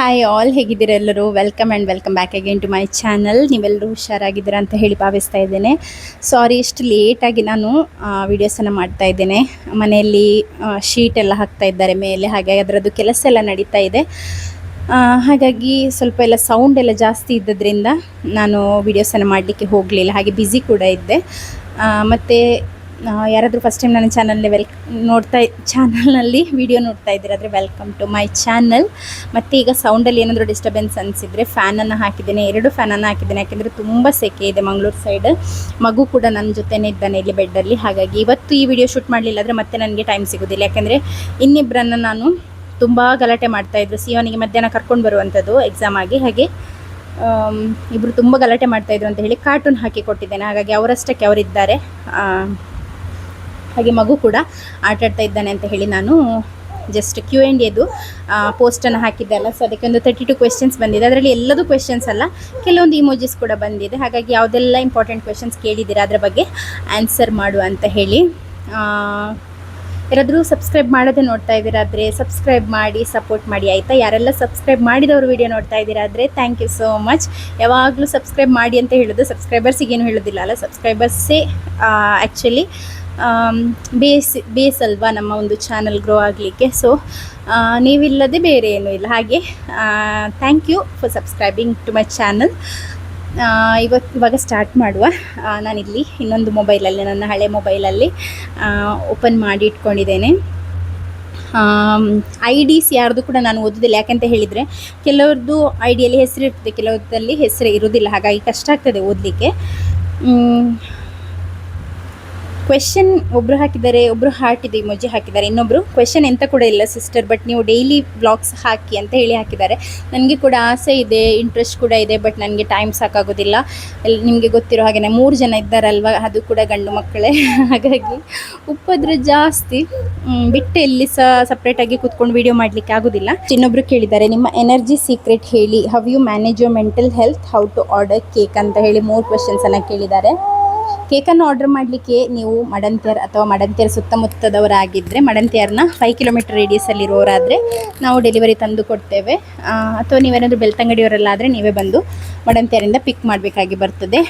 Hi all, ಹೇಗಿದ್ದೀರಾ ಎಲ್ಲರೂ? Welcome and welcome back again to my channel. ನೀವೆಲ್ಲರೂ ಹುಷಾರಾಗಿದ್ದೀರಾ ಅಂತ ಹೇಳಿ ಭಾವಿಸ್ತಾ ಇದ್ದೇನೆ. ಸಾರಿ, ಇಷ್ಟು ಲೇಟಾಗಿ ನಾನು ವೀಡಿಯೋಸನ್ನು ಮಾಡ್ತಾ ಇದ್ದೇನೆ. ಮನೆಯಲ್ಲಿ ಶೀಟ್ ಎಲ್ಲ ಹಾಕ್ತಾ ಇದ್ದಾರೆ ಮೇಲೆ, ಹಾಗೆ ಅದರದ್ದು ಕೆಲಸ ಎಲ್ಲ ನಡೀತಾ ಇದೆ. ಹಾಗಾಗಿ ಸ್ವಲ್ಪ ಎಲ್ಲ ಸೌಂಡ್ ಎಲ್ಲ ಜಾಸ್ತಿ ಇದ್ದದ್ರಿಂದ ನಾನು ವೀಡಿಯೋಸನ್ನು ಮಾಡಲಿಕ್ಕೆ ಹೋಗಲಿಲ್ಲ. ಹಾಗೆ ಬ್ಯುಸಿ ಕೂಡ ಇದ್ದೆ. ಮತ್ತು ಯಾರಾದರೂ ಫಸ್ಟ್ ಟೈಮ್ ನನ್ನ ಚಾನಲ್ನಲ್ಲಿ ವಿಡಿಯೋ ನೋಡ್ತಾ ಇದ್ದೀರಾದರೆ ವೆಲ್ಕಮ್ ಟು ಮೈ ಚಾನಲ್. ಮತ್ತು ಈಗ ಸೌಂಡಲ್ಲಿ ಏನಾದರೂ ಡಿಸ್ಟರ್ಬೆನ್ಸ್ ಅನಿಸಿದರೆ ಫ್ಯಾನನ್ನು ಹಾಕಿದ್ದೇನೆ, 2 ಫ್ಯಾನನ್ನು ಹಾಕಿದ್ದೇನೆ. ಯಾಕೆಂದರೆ ತುಂಬ ಸೆಕೆ ಇದೆ ಮಂಗಳೂರು ಸೈಡ್. ಮಗು ಕೂಡ ನನ್ನ ಜೊತೆನೇ ಇದ್ದಾನೆ ಇಲ್ಲಿ ಬೆಡ್ಡಲ್ಲಿ. ಹಾಗಾಗಿ ಇವತ್ತು ಈ ವಿಡಿಯೋ ಶೂಟ್ ಮಾಡಲಿಲ್ಲ ಅಂದರೆ ಮತ್ತೆ ನನಗೆ ಟೈಮ್ ಸಿಗೋದಿಲ್ಲ. ಯಾಕೆಂದರೆ ಇನ್ನಿಬ್ಬರನ್ನು ನಾನು ತುಂಬ ಗಲಾಟೆ ಮಾಡ್ತಾಯಿದ್ರು. ಸಿಯೋನಿಗೆ ಮಧ್ಯಾಹ್ನ ಕರ್ಕೊಂಡು ಬರುವಂಥದ್ದು ಎಕ್ಸಾಮ್ ಆಗಿ. ಹಾಗೆ ಇಬ್ಬರು ತುಂಬ ಗಲಾಟೆ ಮಾಡ್ತಾಯಿದ್ರು ಅಂತ ಹೇಳಿ ಕಾರ್ಟೂನ್ ಹಾಕಿ ಕೊಟ್ಟಿದ್ದೇನೆ. ಹಾಗಾಗಿ ಅವರಷ್ಟಕ್ಕೆ ಅವರಿದ್ದಾರೆ. ಹಾಗೆ ಮಗು ಕೂಡ ಆಟಾಡ್ತಾ ಇದ್ದಾನೆ ಅಂತ ಹೇಳಿ ನಾನು ಜಸ್ಟ್ Q&Aದು ಪೋಸ್ಟನ್ನು ಹಾಕಿದ್ದೆ ಅಲ್ಲ, ಸೊ ಅದಕ್ಕೆ ಒಂದು 32 ಕ್ವೆಶ್ಚನ್ಸ್ ಬಂದಿದೆ. ಅದರಲ್ಲಿ ಎಲ್ಲದೂ ಕ್ವೆಶ್ಚನ್ಸ್ ಅಲ್ಲ, ಕೆಲವೊಂದು ಇಮೋಜಿಸ್ ಕೂಡ ಬಂದಿದೆ. ಹಾಗಾಗಿ ಯಾವುದೆಲ್ಲ ಇಂಪಾರ್ಟೆಂಟ್ ಕ್ವೆಶ್ಚನ್ಸ್ ಕೇಳಿದ್ದೀರಾ ಅದರ ಬಗ್ಗೆ ಆನ್ಸರ್ ಮಾಡು ಅಂತ ಹೇಳಿ. ಯಾರಾದರೂ ಸಬ್ಸ್ಕ್ರೈಬ್ ಮಾಡದೆ ನೋಡ್ತಾ ಇದ್ದೀರಾದರೆ ಸಬ್ಸ್ಕ್ರೈಬ್ ಮಾಡಿ ಸಪೋರ್ಟ್ ಮಾಡಿ, ಆಯಿತಾ? ಯಾರೆಲ್ಲ ಸಬ್ಸ್ಕ್ರೈಬ್ ಮಾಡಿದವರು ವಿಡಿಯೋ ನೋಡ್ತಾ ಇದ್ದೀರಾದರೆ ಥ್ಯಾಂಕ್ ಯು ಸೋ ಮಚ್. ಯಾವಾಗಲೂ ಸಬ್ಸ್ಕ್ರೈಬ್ ಮಾಡಿ ಅಂತ ಹೇಳೋದು, ಸಬ್ಸ್ಕ್ರೈಬರ್ಸಿಗೇನು ಹೇಳೋದಿಲ್ಲ ಅಲ್ಲ, ಸಬ್ಸ್ಕ್ರೈಬರ್ಸೇ ಆ್ಯಕ್ಚುಲಿ ಬೇಸ್ ಅಲ್ವಾ ನಮ್ಮ ಒಂದು ಚಾನಲ್ ಗ್ರೋ ಆಗಲಿಕ್ಕೆ. ಸೊ ನೀವಿಲ್ಲದೆ ಬೇರೆ ಏನೂ ಇಲ್ಲ. ಹಾಗೆ thank you for subscribing to my channel. ಇವಾಗ ಸ್ಟಾರ್ಟ್ ಮಾಡುವ. ನಾನಿಲ್ಲಿ ಇನ್ನೊಂದು ಮೊಬೈಲಲ್ಲಿ, ನನ್ನ ಹಳೆ ಮೊಬೈಲಲ್ಲಿ ಓಪನ್ ಮಾಡಿ ಇಟ್ಕೊಂಡಿದ್ದೇನೆ. IDs ಯಾರ್ದು ಕೂಡ ನಾನು ಓದೋದಿಲ್ಲ. ಯಾಕಂತ ಹೇಳಿದರೆ ಕೆಲವ್ರದ್ದು IDಯಲ್ಲಿ ಹೆಸರು ಇರ್ತದೆ, ಕೆಲವ್ರದ್ದಲ್ಲಿ ಹೆಸರು ಇರೋದಿಲ್ಲ. ಹಾಗಾಗಿ ಕಷ್ಟ ಆಗ್ತದೆ ಓದಲಿಕ್ಕೆ. ಕ್ವೆಶ್ಚನ್ ಒಬ್ಬರು ಹಾಕಿದ್ದಾರೆ, ಒಬ್ಬರು ಹಾರ್ಟ್ ಇದೆ ಇಮೋಜಿ ಹಾಕಿದ್ದಾರೆ, ಇನ್ನೊಬ್ಬರು ಕ್ವೆಶ್ಚನ್ ಎಂತ ಕೂಡ ಇಲ್ಲ ಸಿಸ್ಟರ್, ಬಟ್ ನೀವು ಡೈಲಿ ವ್ಲಾಗ್ಸ್ ಹಾಕಿ ಅಂತ ಹೇಳಿ ಹಾಕಿದ್ದಾರೆ. ನನಗೆ ಕೂಡ ಆಸೆ ಇದೆ, ಇಂಟ್ರೆಸ್ಟ್ ಕೂಡ ಇದೆ, ಬಟ್ ನನಗೆ ಟೈಮ್ ಸಾಕಾಗೋದಿಲ್ಲ. ನಿಮಗೆ ಗೊತ್ತಿರೋ ಹಾಗೆ 3 ಜನ ಇದ್ದಾರಲ್ವ, ಅದು ಕೂಡ ಗಂಡು ಮಕ್ಕಳೇ. ಹಾಗಾಗಿ ಉಪದ್ರ ಜಾಸ್ತಿ, ಬಿಟ್ಟು ಎಲ್ಲಿ ಸಪ್ರೇಟಾಗಿ ಕೂತ್ಕೊಂಡು ವೀಡಿಯೋ ಮಾಡಲಿಕ್ಕೆ ಆಗೋದಿಲ್ಲ. ಇನ್ನೊಬ್ರು ಕೇಳಿದ್ದಾರೆ, ನಿಮ್ಮ ಎನರ್ಜಿ ಸೀಕ್ರೆಟ್ ಹೇಳಿ, how you manage your mental health, how to order cake ಅಂತ ಹೇಳಿ 3 ಕ್ವೆಶ್ಚನ್ಸನ್ನು ಕೇಳಿದ್ದಾರೆ. ಕೇಕನ್ನು ಆರ್ಡರ್ ಮಾಡಲಿಕ್ಕೆ ನೀವು ಮಡಂತ್ಯಾರ್ ಅಥವಾ ಮಡಂತ್ಯಾರ್ ಸುತ್ತಮುತ್ತದವರಾಗಿದ್ದರೆ, ಮಡಂತ್ಯಾರ್ನ 5 ಕಿಲೋಮೀಟರ್ ರೇಡಿಯಸಲ್ಲಿರೋರಾದರೆ ನಾವು ಡೆಲಿವರಿ ತಂದು ಕೊಡ್ತೇವೆ. ಅಥವಾ ನೀವೇನಾದರೂ ಬೆಳ್ತಂಗಡಿಯವರಲ್ಲಾದರೆ ನೀವೇ ಬಂದು ಮಡಂತ್ಯಾರಿಂದ ಪಿಕ್ ಮಾಡಬೇಕಾಗಿ ಬರ್ತದೆ.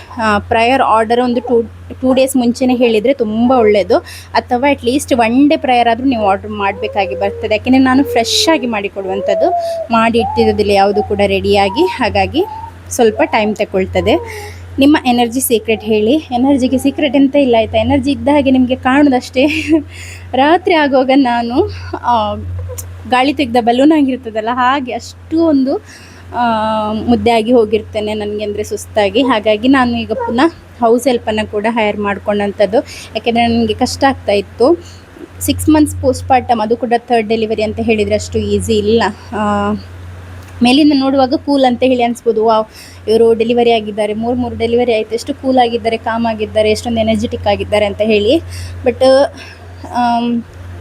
ಪ್ರಯರ್ ಆರ್ಡರ್ ಒಂದು 2 ಡೇಸ್ ಮುಂಚೆನೇ ಹೇಳಿದರೆ ತುಂಬ ಒಳ್ಳೆಯದು. ಅಥವಾ ಅಟ್ಲೀಸ್ಟ್ 1 ಡೇ ಪ್ರಯರ್ ಆದರೂ ನೀವು ಆರ್ಡ್ರ್ ಮಾಡಬೇಕಾಗಿ ಬರ್ತದೆ. ಯಾಕೆಂದರೆ ನಾನು ಫ್ರೆಶ್ ಆಗಿ ಮಾಡಿಕೊಡುವಂಥದ್ದು, ಮಾಡಿ ಇಟ್ಟಿರೋದಿಲ್ಲ ಯಾವುದು ಕೂಡ ರೆಡಿಯಾಗಿ. ಹಾಗಾಗಿ ಸ್ವಲ್ಪ ಟೈಮ್ ತಗೊಳ್ತದೆ. ನಿಮ್ಮ ಎನರ್ಜಿ ಸೀಕ್ರೆಟ್ ಹೇಳಿ. ಎನರ್ಜಿಗೆ ಸೀಕ್ರೆಟ್ ಎಂತ ಇಲ್ಲ, ಆಯಿತಾ? ಎನರ್ಜಿ ಇದ್ದ ಹಾಗೆ ನಿಮಗೆ ಕಾಣೋದಷ್ಟೇ. ರಾತ್ರಿ ಆಗುವಾಗ ನಾನು ಗಾಳಿ ತೆಗೆದ ಬಲೂನ್ ಆಗಿರ್ತದಲ್ಲ, ಹಾಗೆ ಅಷ್ಟು ಒಂದು ಮುದ್ದೆ ಆಗಿ ಹೋಗಿರ್ತೇನೆ ನನಗೆ, ಅಂದರೆ ಸುಸ್ತಾಗಿ. ಹಾಗಾಗಿ ನಾನು ಈಗ ಪುನಃ ಹೌಸ್ ಹೆಲ್ಪನ್ನು ಕೂಡ ಹೈರ್ ಮಾಡ್ಕೊಂಡಂಥದ್ದು. ಯಾಕೆಂದರೆ ನನಗೆ ಕಷ್ಟ ಆಗ್ತಾಯಿತ್ತು. 6 ಮಂತ್ಸ್ ಪೋಸ್ಟ್ ಪಾರ್ಟಮ್, ಅದು ಕೂಡ 3rd ಡೆಲಿವರಿ ಅಂತ ಹೇಳಿದರೆ ಅಷ್ಟು ಈಸಿ ಇಲ್ಲ. ಮೇಲಿಂದ ನೋಡುವಾಗ ಕೂಲ್ ಅಂತ ಹೇಳಿ ಅನಿಸ್ಬೋದು, ವಾವ್ ಇವರು ಡೆಲಿವರಿ ಆಗಿದ್ದಾರೆ, 3 ಡೆಲಿವರಿ ಆಯಿತು, ಎಷ್ಟು ಕೂಲ್ ಆಗಿದ್ದಾರೆ, ಕಾಮ್ ಆಗಿದ್ದಾರೆ, ಎಷ್ಟೊಂದು ಎನರ್ಜೆಟಿಕ್ ಆಗಿದ್ದಾರೆ ಅಂತ ಹೇಳಿ. ಬಟ್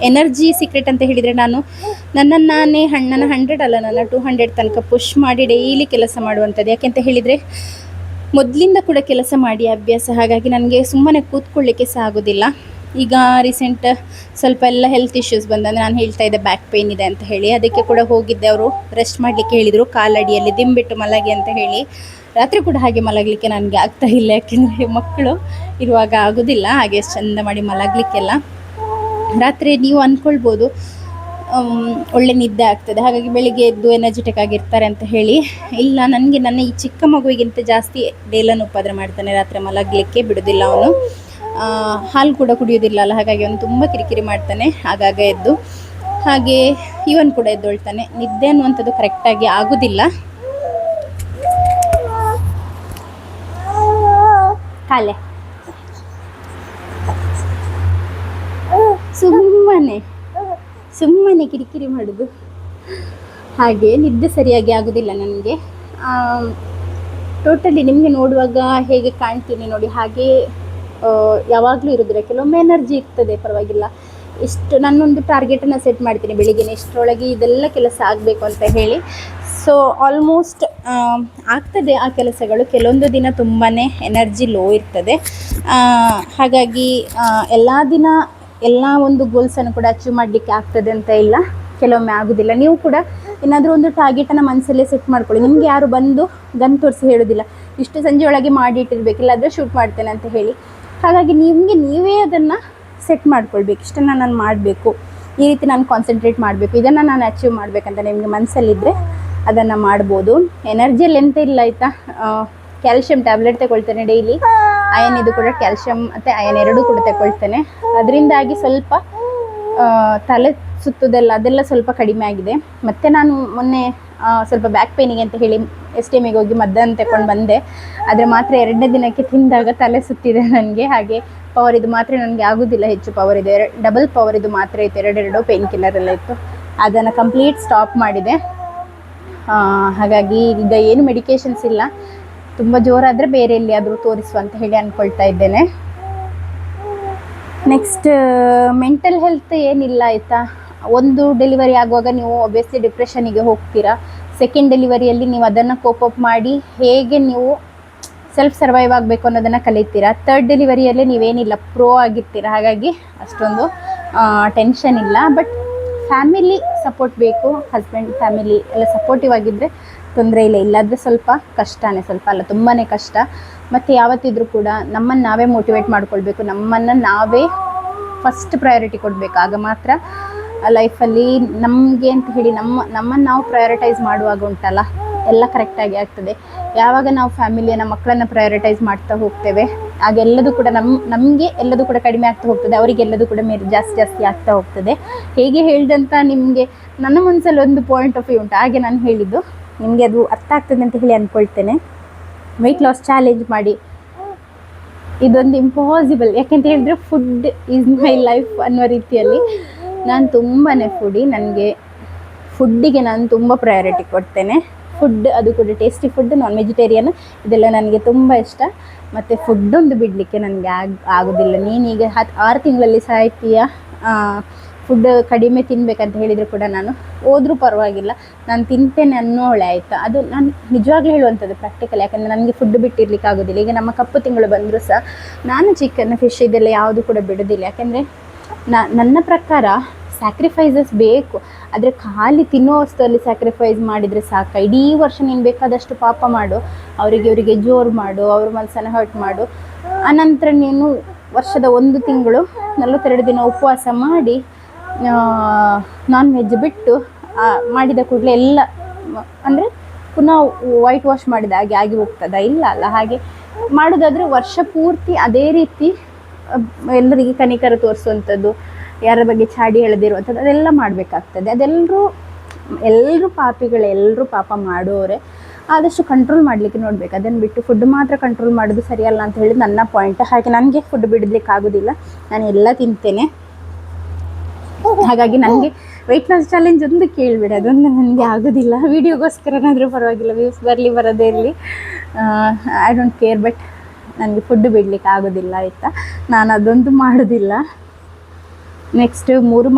ಎನರ್ಜಿ ಸೀಕ್ರೆಟ್ ಅಂತ ಹೇಳಿದರೆ, ನಾನು ನನ್ನನ್ನು ನಾನೇ 100 ಅಲ್ಲ, ನನ್ನ 200 ತನಕ ಪುಷ್ ಮಾಡಿ ಡೈಲಿ ಕೆಲಸ ಮಾಡುವಂಥದ್ದು. ಯಾಕೆಂತ ಹೇಳಿದರೆ ಮೊದಲಿಂದ ಕೂಡ ಕೆಲಸ ಮಾಡಿ ಅಭ್ಯಾಸ. ಹಾಗಾಗಿ ನನಗೆ ಸುಮ್ಮನೆ ಕೂತ್ಕೊಳ್ಳಿಕ್ಕೆ ಸಹ ಆಗೋದಿಲ್ಲ. ಈಗ ರೀಸೆಂಟ್ ಸ್ವಲ್ಪ ಎಲ್ಲ ಹೆಲ್ತ್ ಇಶ್ಯೂಸ್ ಬಂದಂದರೆ, ನಾನು ಹೇಳ್ತಾ ಇದ್ದೆ ಬ್ಯಾಕ್ ಪೇಯ್ನ್ ಇದೆ ಅಂತ ಹೇಳಿ, ಅದಕ್ಕೆ ಕೂಡ ಹೋಗಿದ್ದೆ. ಅವರು ರೆಸ್ಟ್ ಮಾಡಲಿಕ್ಕೆ ಹೇಳಿದರು, ಕಾಲಡಿಯಲ್ಲಿ ದಿಂಬಿಟ್ಟು ಮಲಗಿ ಅಂತ ಹೇಳಿ. ರಾತ್ರಿ ಕೂಡ ಹಾಗೆ ಮಲಗಲಿಕ್ಕೆ ನನಗೆ ಆಗ್ತಾ ಇಲ್ಲ, ಯಾಕೆಂದರೆ ಮಕ್ಕಳು ಇರುವಾಗ ಆಗೋದಿಲ್ಲ ಹಾಗೆ ಚೆಂದ ಮಾಡಿ ಮಲಗಲಿಕ್ಕೆಲ್ಲ. ರಾತ್ರಿ ನೀವು ಅಂದ್ಕೊಳ್ಬೋದು ಒಳ್ಳೆ ನಿದ್ದೆ ಆಗ್ತದೆ, ಹಾಗಾಗಿ ಬೆಳಿಗ್ಗೆ ಎದ್ದು ಎನರ್ಜೆಟಿಕ್ ಆಗಿರ್ತಾರೆ ಅಂತ ಹೇಳಿ. ಇಲ್ಲ, ನನಗೆ ನನ್ನ ಈ ಚಿಕ್ಕ ಮಗುವಿಗಿಂತ ಜಾಸ್ತಿ ಡೇಲನ್ನು ಉಪದ್ರ ಮಾಡ್ತಾನೆ. ರಾತ್ರಿ ಮಲಗಲಿಕ್ಕೆ ಬಿಡೋದಿಲ್ಲ ಅವನು. ಹಾಲು ಕೂಡ ಕುಡಿಯೋದಿಲ್ಲ ಅಲ್ಲ, ಹಾಗಾಗಿ ಅವನು ತುಂಬ ಕಿರಿಕಿರಿ ಮಾಡ್ತಾನೆ ಆಗಾಗ ಎದ್ದು. ಹಾಗೆ ಇವನ್ ಕೂಡ ಎದ್ದೊಳ್ತಾನೆ. ನಿದ್ದೆ ಅನ್ನುವಂಥದ್ದು ಕರೆಕ್ಟಾಗಿ ಆಗೋದಿಲ್ಲ. ಕಾಲೆ ಸುಮ್ಮನೆ ಕಿರಿಕಿರಿ ಮಾಡೋದು. ಹಾಗೆ ನಿದ್ದೆ ಸರಿಯಾಗಿ ಆಗೋದಿಲ್ಲ ನನಗೆ. ಟೋಟಲಿ ನಿಮಗೆ ನೋಡುವಾಗ ಹೇಗೆ ಕಾಣ್ತೀನಿ ನೋಡಿ, ಹಾಗೆ ಯಾವಾಗಲೂ ಇರೋದಿಲ್ಲ. ಕೆಲವೊಮ್ಮೆ ಎನರ್ಜಿ ಇರ್ತದೆ, ಪರವಾಗಿಲ್ಲ. ಇಷ್ಟು ನಾನೊಂದು ಟಾರ್ಗೆಟನ್ನು ಸೆಟ್ ಮಾಡ್ತೀನಿ, ಬೆಳಿಗ್ಗೆ ಇಷ್ಟರೊಳಗೆ ಇದೆಲ್ಲ ಕೆಲಸ ಆಗಬೇಕು ಅಂತ ಹೇಳಿ. ಸೊ ಆಲ್ಮೋಸ್ಟ್ ಆಗ್ತದೆ ಆ ಕೆಲಸಗಳು. ಕೆಲವೊಂದು ದಿನ ತುಂಬಾ ಎನರ್ಜಿ ಲೋ ಇರ್ತದೆ. ಹಾಗಾಗಿ ಎಲ್ಲ ದಿನ ಎಲ್ಲ ಒಂದು ಗೋಲ್ಸನ್ನು ಕೂಡ ಅಚೀವ್ ಮಾಡಲಿಕ್ಕೆ ಆಗ್ತದೆ ಅಂತ ಇಲ್ಲ. ಕೆಲವೊಮ್ಮೆ ಆಗೋದಿಲ್ಲ. ನೀವು ಕೂಡ ಏನಾದರೂ ಒಂದು ಟಾರ್ಗೆಟನ್ನು ಮನಸ್ಸಲ್ಲೇ ಸೆಟ್ ಮಾಡ್ಕೊಳ್ಳಿ. ನಿಮಗೆ ಯಾರು ಬಂದು ಗನ್ ತೋರಿಸಿ ಹೇಳೋದಿಲ್ಲ ಇಷ್ಟು ಸಂಜೆ ಒಳಗೆ ಮಾಡಿಟ್ಟಿರ್ಬೇಕು, ಇಲ್ಲಾದರೆ ಶೂಟ್ ಮಾಡ್ತೇನೆ ಅಂತ ಹೇಳಿ. ಹಾಗಾಗಿ ನಿಮಗೆ ನೀವೇ ಅದನ್ನು ಸೆಟ್ ಮಾಡ್ಕೊಳ್ಬೇಕು. ಇಷ್ಟನ್ನು ನಾನು ಮಾಡಬೇಕು, ಈ ರೀತಿ ನಾನು ಕಾನ್ಸಂಟ್ರೇಟ್ ಮಾಡಬೇಕು, ಇದನ್ನು ನಾನು ಅಚೀವ್ ಮಾಡಬೇಕಂತ ನಿಮಗೆ ಮನಸ್ಸಲ್ಲಿದ್ದರೆ ಅದನ್ನು ಮಾಡ್ಬೋದು. ಎನರ್ಜಿಯಲ್ಲಿ ಎಂತ ಇಲ್ಲ ಆಯಿತಾ. ಕ್ಯಾಲ್ಶಿಯಂ ಟ್ಯಾಬ್ಲೆಟ್ ತಗೊಳ್ತೇನೆ ಡೈಲಿ. ಅಯನ್ ಇದು ಕೂಡ ಕ್ಯಾಲ್ಶಿಯಂ ಮತ್ತು ಅಯನ್ ಎರಡೂ ಕೂಡ ತಗೊಳ್ತೇನೆ. ಅದರಿಂದಾಗಿ ಸ್ವಲ್ಪ ತಲೆ ಸುತ್ತೋದೆಲ್ಲ ಅದೆಲ್ಲ ಸ್ವಲ್ಪ ಕಡಿಮೆ ಆಗಿದೆ. ಮತ್ತು ನಾನು ಮೊನ್ನೆ ಸ್ವಲ್ಪ ಬ್ಯಾಕ್ ಪೇನಿಗೆ ಅಂತ ಹೇಳಿ STMಗೆ ಹೋಗಿ ಮದ್ದನ್ನು ತಗೊಂಡು ಬಂದೆ. ಆದರೆ ಮಾತ್ರ 2ನೇ ದಿನಕ್ಕೆ ತಿಂದಾಗ ತಲೆ ಸುತ್ತಿದೆ ನನಗೆ. ಹಾಗೆ ಪವರ್ ಇದು ಮಾತ್ರ ನನಗೆ ಆಗೋದಿಲ್ಲ, ಹೆಚ್ಚು ಪವರ್ ಇದೆ, ಡಬಲ್ ಪವರ್ ಇದು ಮಾತ್ರ ಇತ್ತು. ಎರಡೆರಡು ಪೇನ್ ಕಿಲ್ಲರ್ ಎಲ್ಲ ಇತ್ತು, ಅದನ್ನು ಕಂಪ್ಲೀಟ್ ಸ್ಟಾಪ್ ಮಾಡಿದೆ. ಹಾಗಾಗಿ ಈಗ ಏನು ಮೆಡಿಕೇಷನ್ಸ್ ಇಲ್ಲ. ತುಂಬ ಜೋರಾದರೆ ಬೇರೆ ಎಲ್ಲಿಯಾದರೂ ತೋರಿಸುವ ಅಂತ ಹೇಳಿ ಅಂದ್ಕೊಳ್ತಾ ಇದ್ದೇನೆ. ನೆಕ್ಸ್ಟ್ ಮೆಂಟಲ್ ಹೆಲ್ತ್ ಏನಿಲ್ಲ ಆಯಿತಾ. ಒಂದು ಡೆಲಿವರಿ ಆಗುವಾಗ ನೀವು ಒಬ್ವಿಯಸ್ಲಿ ಡಿಪ್ರೆಷನಿಗೆ ಹೋಗ್ತೀರಾ. ಸೆಕೆಂಡ್ ಡೆಲಿವರಿಯಲ್ಲಿ ನೀವು ಅದನ್ನು ಕೋಪ್ ಅಪ್ ಮಾಡಿ ಹೇಗೆ ನೀವು ಸೆಲ್ಫ್ ಸರ್ವೈವ್ ಆಗಬೇಕು ಅನ್ನೋದನ್ನು ಕಲಿತೀರಾ. Third ಡೆಲಿವರಿಯಲ್ಲೇ ನೀವೇನಿಲ್ಲ pro ಆಗಿರ್ತೀರ. ಹಾಗಾಗಿ ಅಷ್ಟೊಂದು ಟೆನ್ಷನ್ ಇಲ್ಲ. ಬಟ್ ಫ್ಯಾಮಿಲಿ ಸಪೋರ್ಟ್ ಬೇಕು. ಹಸ್ಬೆಂಡ್ ಫ್ಯಾಮಿಲಿ ಎಲ್ಲ ಸಪೋರ್ಟಿವ್ ಆಗಿದ್ದರೆ ತೊಂದರೆ ಇಲ್ಲ. ಇಲ್ಲಾದರೆ ಸ್ವಲ್ಪ ಕಷ್ಟನೇ, ಸ್ವಲ್ಪ ಅಲ್ಲ ತುಂಬಾ ಕಷ್ಟ. ಮತ್ತು ಯಾವತ್ತಿದ್ರೂ ಕೂಡ ನಮ್ಮನ್ನು ನಾವೇ ಮೋಟಿವೇಟ್ ಮಾಡ್ಕೊಳ್ಬೇಕು, ನಮ್ಮನ್ನು ನಾವೇ ಫಸ್ಟ್ ಪ್ರಯಾರಿಟಿ ಕೊಡಬೇಕು. ಆಗ ಮಾತ್ರ ಲೈಫಲ್ಲಿ ನಮಗೆ ಅಂತ ಹೇಳಿ ನಮ್ಮನ್ನು ನಾವು ಪ್ರಯಾರಿಟೈಸ್ ಮಾಡುವಾಗ ಉಂಟಲ್ಲ ಎಲ್ಲ ಕರೆಕ್ಟಾಗಿ ಆಗ್ತದೆ. ಯಾವಾಗ ನಾವು ಫ್ಯಾಮಿಲಿಯನ್ನು ಮಕ್ಕಳನ್ನು ಪ್ರಯಾರಿಟೈಸ್ ಮಾಡ್ತಾ ಹೋಗ್ತೇವೆ ಆಗ ಎಲ್ಲದೂ ಕೂಡ ನಮಗೆ ಎಲ್ಲದೂ ಕೂಡ ಕಡಿಮೆ ಆಗ್ತಾ ಹೋಗ್ತದೆ, ಅವರಿಗೆಲ್ಲದೂ ಕೂಡ ಜಾಸ್ತಿ ಆಗ್ತಾ ಹೋಗ್ತದೆ. ಹೇಗೆ ಹೇಳಿದಂಥ ನಿಮಗೆ ನನ್ನ ಮನಸ್ಸಲ್ಲಿ ಒಂದು ಪಾಯಿಂಟ್ ಆಫ್ ವ್ಯೂ ಉಂಟು, ಹಾಗೆ ನಾನು ಹೇಳಿದ್ದು ನಿಮಗೆ ಅದು ಅರ್ಥ ಆಗ್ತದೆ ಅಂತ ಹೇಳಿ ಅಂದ್ಕೊಳ್ತೇನೆ. ವೆಯ್ಟ್ ಲಾಸ್ ಚಾಲೆಂಜ್ ಮಾಡಿ, ಇದೊಂದು ಇಂಪಾಸಿಬಲ್. ಯಾಕೆಂತ ಹೇಳಿದ್ರೆ ಫುಡ್ ಈಸ್ ಮೈ ಲೈಫ್ ಅನ್ನೋ ರೀತಿಯಲ್ಲಿ ನಾನು ತುಂಬಾ ಫುಡಿ. ನನಗೆ ಫುಡ್ಡಿಗೆ ನಾನು ತುಂಬ ಪ್ರಯಾರಿಟಿ ಕೊಡ್ತೇನೆ. ಫುಡ್ ಅದು ಕೂಡ ಟೇಸ್ಟಿ ಫುಡ್, ನಾನ್ ವೆಜಿಟೇರಿಯನ್ ಇದೆಲ್ಲ ನನಗೆ ತುಂಬ ಇಷ್ಟ. ಮತ್ತು ಫುಡ್ಡೊಂದು ಬಿಡಲಿಕ್ಕೆ ನನಗೆ ಆಗೋದಿಲ್ಲ. ನೀನೀಗ 6 ತಿಂಗಳಲ್ಲಿ ಸಾಯ್ತೀಯ ಫುಡ್ ಕಡಿಮೆ ತಿನ್ನಬೇಕಂತ ಹೇಳಿದರೆ ಕೂಡ ನಾನು ಹೋದ್ರೂ ಪರವಾಗಿಲ್ಲ, ನಾನು ತಿಂತೇನೆ ಅನ್ನೋಳೆ ಆಯಿತಾ. ಅದು ನಾನು ನಿಜವಾಗ್ಲೂ ಹೇಳುವಂಥದ್ದು ಪ್ರಾಕ್ಟಿಕಲ್. ಯಾಕಂದರೆ ನನಗೆ ಫುಡ್ ಬಿಟ್ಟಿರ್ಲಿಕ್ಕೆ ಆಗೋದಿಲ್ಲ. ಈಗ ನಮ್ಮ ಕಪ್ಪು ತಿಂಗಳು ಬಂದರೂ ಸಹ ನಾನು ಚಿಕನ್ ಫಿಶ್ ಇದೆಲ್ಲ ಯಾವುದು ಕೂಡ ಬಿಡೋದಿಲ್ಲ. ಯಾಕೆಂದರೆ ನನ್ನ ಪ್ರಕಾರ ಸ್ಯಾಕ್ರಿಫೈಸಸ್ ಬೇಕು. ಆದರೆ ಖಾಲಿ ತಿನ್ನೋ ವಸ್ತುವಲ್ಲಿ ಸ್ಯಾಕ್ರಿಫೈಸ್ ಮಾಡಿದರೆ ಸಾಕು. ಇಡೀ ವರ್ಷ ನೀನು ಬೇಕಾದಷ್ಟು ಪಾಪ ಮಾಡು, ಇವರಿಗೆ ಜೋರು ಮಾಡು, ಅವ್ರ ಮನಸ್ಸನ್ನು ಹರ್ಟ್ ಮಾಡು. ಆನಂತರ ನೀನು ವರ್ಷದ 1 ತಿಂಗಳು 42 ದಿನ ಉಪವಾಸ ಮಾಡಿ ನಾನ್ ವೆಜ್ ಬಿಟ್ಟು ಮಾಡಿದ ಕೂಡಲೇ ಎಲ್ಲ ಅಂದರೆ ಪುನಃ ವೈಟ್ ವಾಶ್ ಮಾಡಿದ ಹಾಗೆ ಆಗಿ ಹೋಗ್ತದ? ಇಲ್ಲ ಅಲ್ಲ. ಹಾಗೆ ಮಾಡೋದಾದರೆ ವರ್ಷ ಪೂರ್ತಿ ಅದೇ ರೀತಿ ಎಲ್ಲರಿಗೆ ಕನಿಕರ ತೋರಿಸುವಂಥದ್ದು, ಯಾರ ಬಗ್ಗೆ ಚಾಡಿ ಹೇಳದಿರುವಂಥದ್ದು ಅದೆಲ್ಲ ಮಾಡಬೇಕಾಗ್ತದೆ. ಎಲ್ಲರೂ ಪಾಪಿಗಳು, ಎಲ್ಲರೂ ಪಾಪ ಮಾಡೋರೆ. ಆದಷ್ಟು ಕಂಟ್ರೋಲ್ ಮಾಡಲಿಕ್ಕೆ ನೋಡಬೇಕು. ಅದನ್ನು ಬಿಟ್ಟು ಫುಡ್ ಮಾತ್ರ ಕಂಟ್ರೋಲ್ ಮಾಡೋದು ಸರಿಯಲ್ಲ ಅಂತ ಹೇಳಿ ನನ್ನ ಪಾಯಿಂಟ್. ಹಾಗೆ ನನಗೆ ಫುಡ್ ಬಿಡಲಿಕ್ಕೆ ಆಗೋದಿಲ್ಲ, ನಾನು ಎಲ್ಲ ತಿಂತೇನೆ. ಹಾಗಾಗಿ ನನಗೆ ವೆಯ್ಟ್ ಲಾಸ್ ಚಾಲೆಂಜ್ ಒಂದು ಕೇಳಿಬಿಡಿ, ಅದೊಂದು ನನಗೆ ಆಗೋದಿಲ್ಲ. ವೀಡಿಯೋಗೋಸ್ಕರನಾದರೂ ಪರವಾಗಿಲ್ಲ, ವ್ಯೂಸ್ ಬರಲಿ ಬರೋದೇ ಇರಲಿ, ಐ ಡೋಂಟ್ ಕೇರ್. ಬಟ್ ನನಗೆ ಫುಡ್ ಬಿಡಲಿಕ್ಕೆ ಆಗೋದಿಲ್ಲ ಆಯಿತಾ. ನಾನು ಅದೊಂದು ಮಾಡೋದಿಲ್ಲ. ನೆಕ್ಸ್ಟ್ 3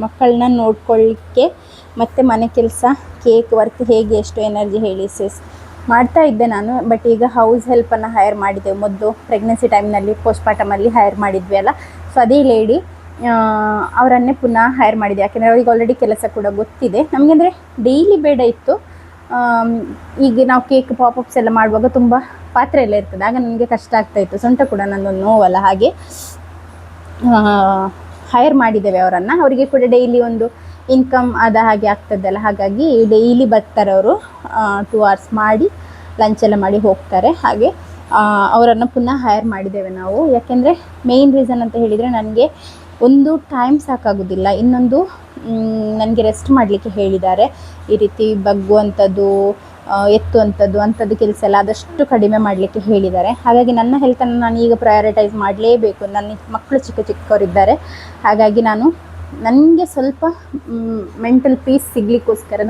ಮಕ್ಕಳನ್ನ ನೋಡ್ಕೊಳ್ಳಿಕ್ಕೆ ಮತ್ತು ಮನೆ ಕೆಲಸ, ಕೇಕ್ ವರ್ಕ್ ಹೇಗೆ ಎಷ್ಟು ಎನರ್ಜಿ ಹೇಳಿ ಸಿಸ್. ಮಾಡ್ತಾ ಇದ್ದೆ ನಾನು. ಬಟ್ ಈಗ ಹೌಸ್ ಹೆಲ್ಪನ್ನು ಹೈರ್ ಮಾಡಿದ್ದೆವು. ಮೊದಲು ಪ್ರೆಗ್ನೆನ್ಸಿ ಟೈಮ್ನಲ್ಲಿ ಪೋಸ್ಟ್ಪಾರ್ಟಮಲ್ಲಿ ಹೈರ್ ಮಾಡಿದ್ವಿ ಅಲ್ಲ, ಸೊ ಅದೇ ಲೇಡಿ ಅವರನ್ನೇ ಪುನಃ ಹೈರ್ ಮಾಡಿದೆ. ಯಾಕೆಂದರೆ ಅವ್ರಿಗೆ ಆಲ್ರೆಡಿ ಕೆಲಸ ಕೂಡ ಗೊತ್ತಿದೆ. ನಮಗೆ ಅಂದರೆ ಡೈಲಿ ಬೇಡ ಇತ್ತು. ಈಗ ನಾವು ಕೇಕ್ ಪಾಪಪ್ಸ್ ಎಲ್ಲ ಮಾಡುವಾಗ ತುಂಬ ಪಾತ್ರೆ ಎಲ್ಲ ಇರ್ತದೆ, ಆಗ ನನಗೆ ಕಷ್ಟ ಆಗ್ತಾಯಿತ್ತು. ಸೊಂಟ ಕೂಡ ನನ್ನೊಂದು ನೋವಲ್ಲ, ಹಾಗೆ ಹೈರ್ ಮಾಡಿದ್ದೇವೆ ಅವರನ್ನು. ಅವರಿಗೆ ಕೂಡ ಡೈಲಿ ಒಂದು ಇನ್ಕಮ್ ಆದ ಹಾಗೆ ಆಗ್ತದಲ್ಲ, ಹಾಗಾಗಿ ಡೈಲಿ ಬರ್ತಾರೆ ಅವರು. 2 hours ಮಾಡಿ ಲಂಚೆಲ್ಲ ಮಾಡಿ ಹೋಗ್ತಾರೆ. ಹಾಗೆ ಅವರನ್ನು ಪುನಃ ಹೈರ್ ಮಾಡಿದ್ದೇವೆ ನಾವು. ಯಾಕೆಂದರೆ ಮೇಯ್ನ್ ರೀಸನ್ ಅಂತ ಹೇಳಿದರೆ ನನಗೆ ಒಂದು ಟೈಮ್ ಸಾಕಾಗೋದಿಲ್ಲ, ಇನ್ನೊಂದು ನನಗೆ ರೆಸ್ಟ್ ಮಾಡಲಿಕ್ಕೆ ಹೇಳಿದ್ದಾರೆ. ಈ ರೀತಿ ಬಗ್ಗುವಂಥದ್ದು, ಅಂಥದ್ದು ಕೆಲಸ ಎಲ್ಲ ಆದಷ್ಟು ಕಡಿಮೆ ಮಾಡಲಿಕ್ಕೆ ಹೇಳಿದ್ದಾರೆ. ಹಾಗಾಗಿ ನನ್ನ ಹೆಲ್ತನ್ನು ನಾನು ಈಗ ಪ್ರಯಾರಿಟೈಸ್ ಮಾಡಲೇಬೇಕು. ನನ್ನ ಮಕ್ಕಳು ಚಿಕ್ಕವರಿದ್ದಾರೆ. ಹಾಗಾಗಿ ನನಗೆ ಸ್ವಲ್ಪ ಮೆಂಟಲ್ ಪೀಸ್ ಸಿಗಲಿಕ್ಕೋಸ್ಕರ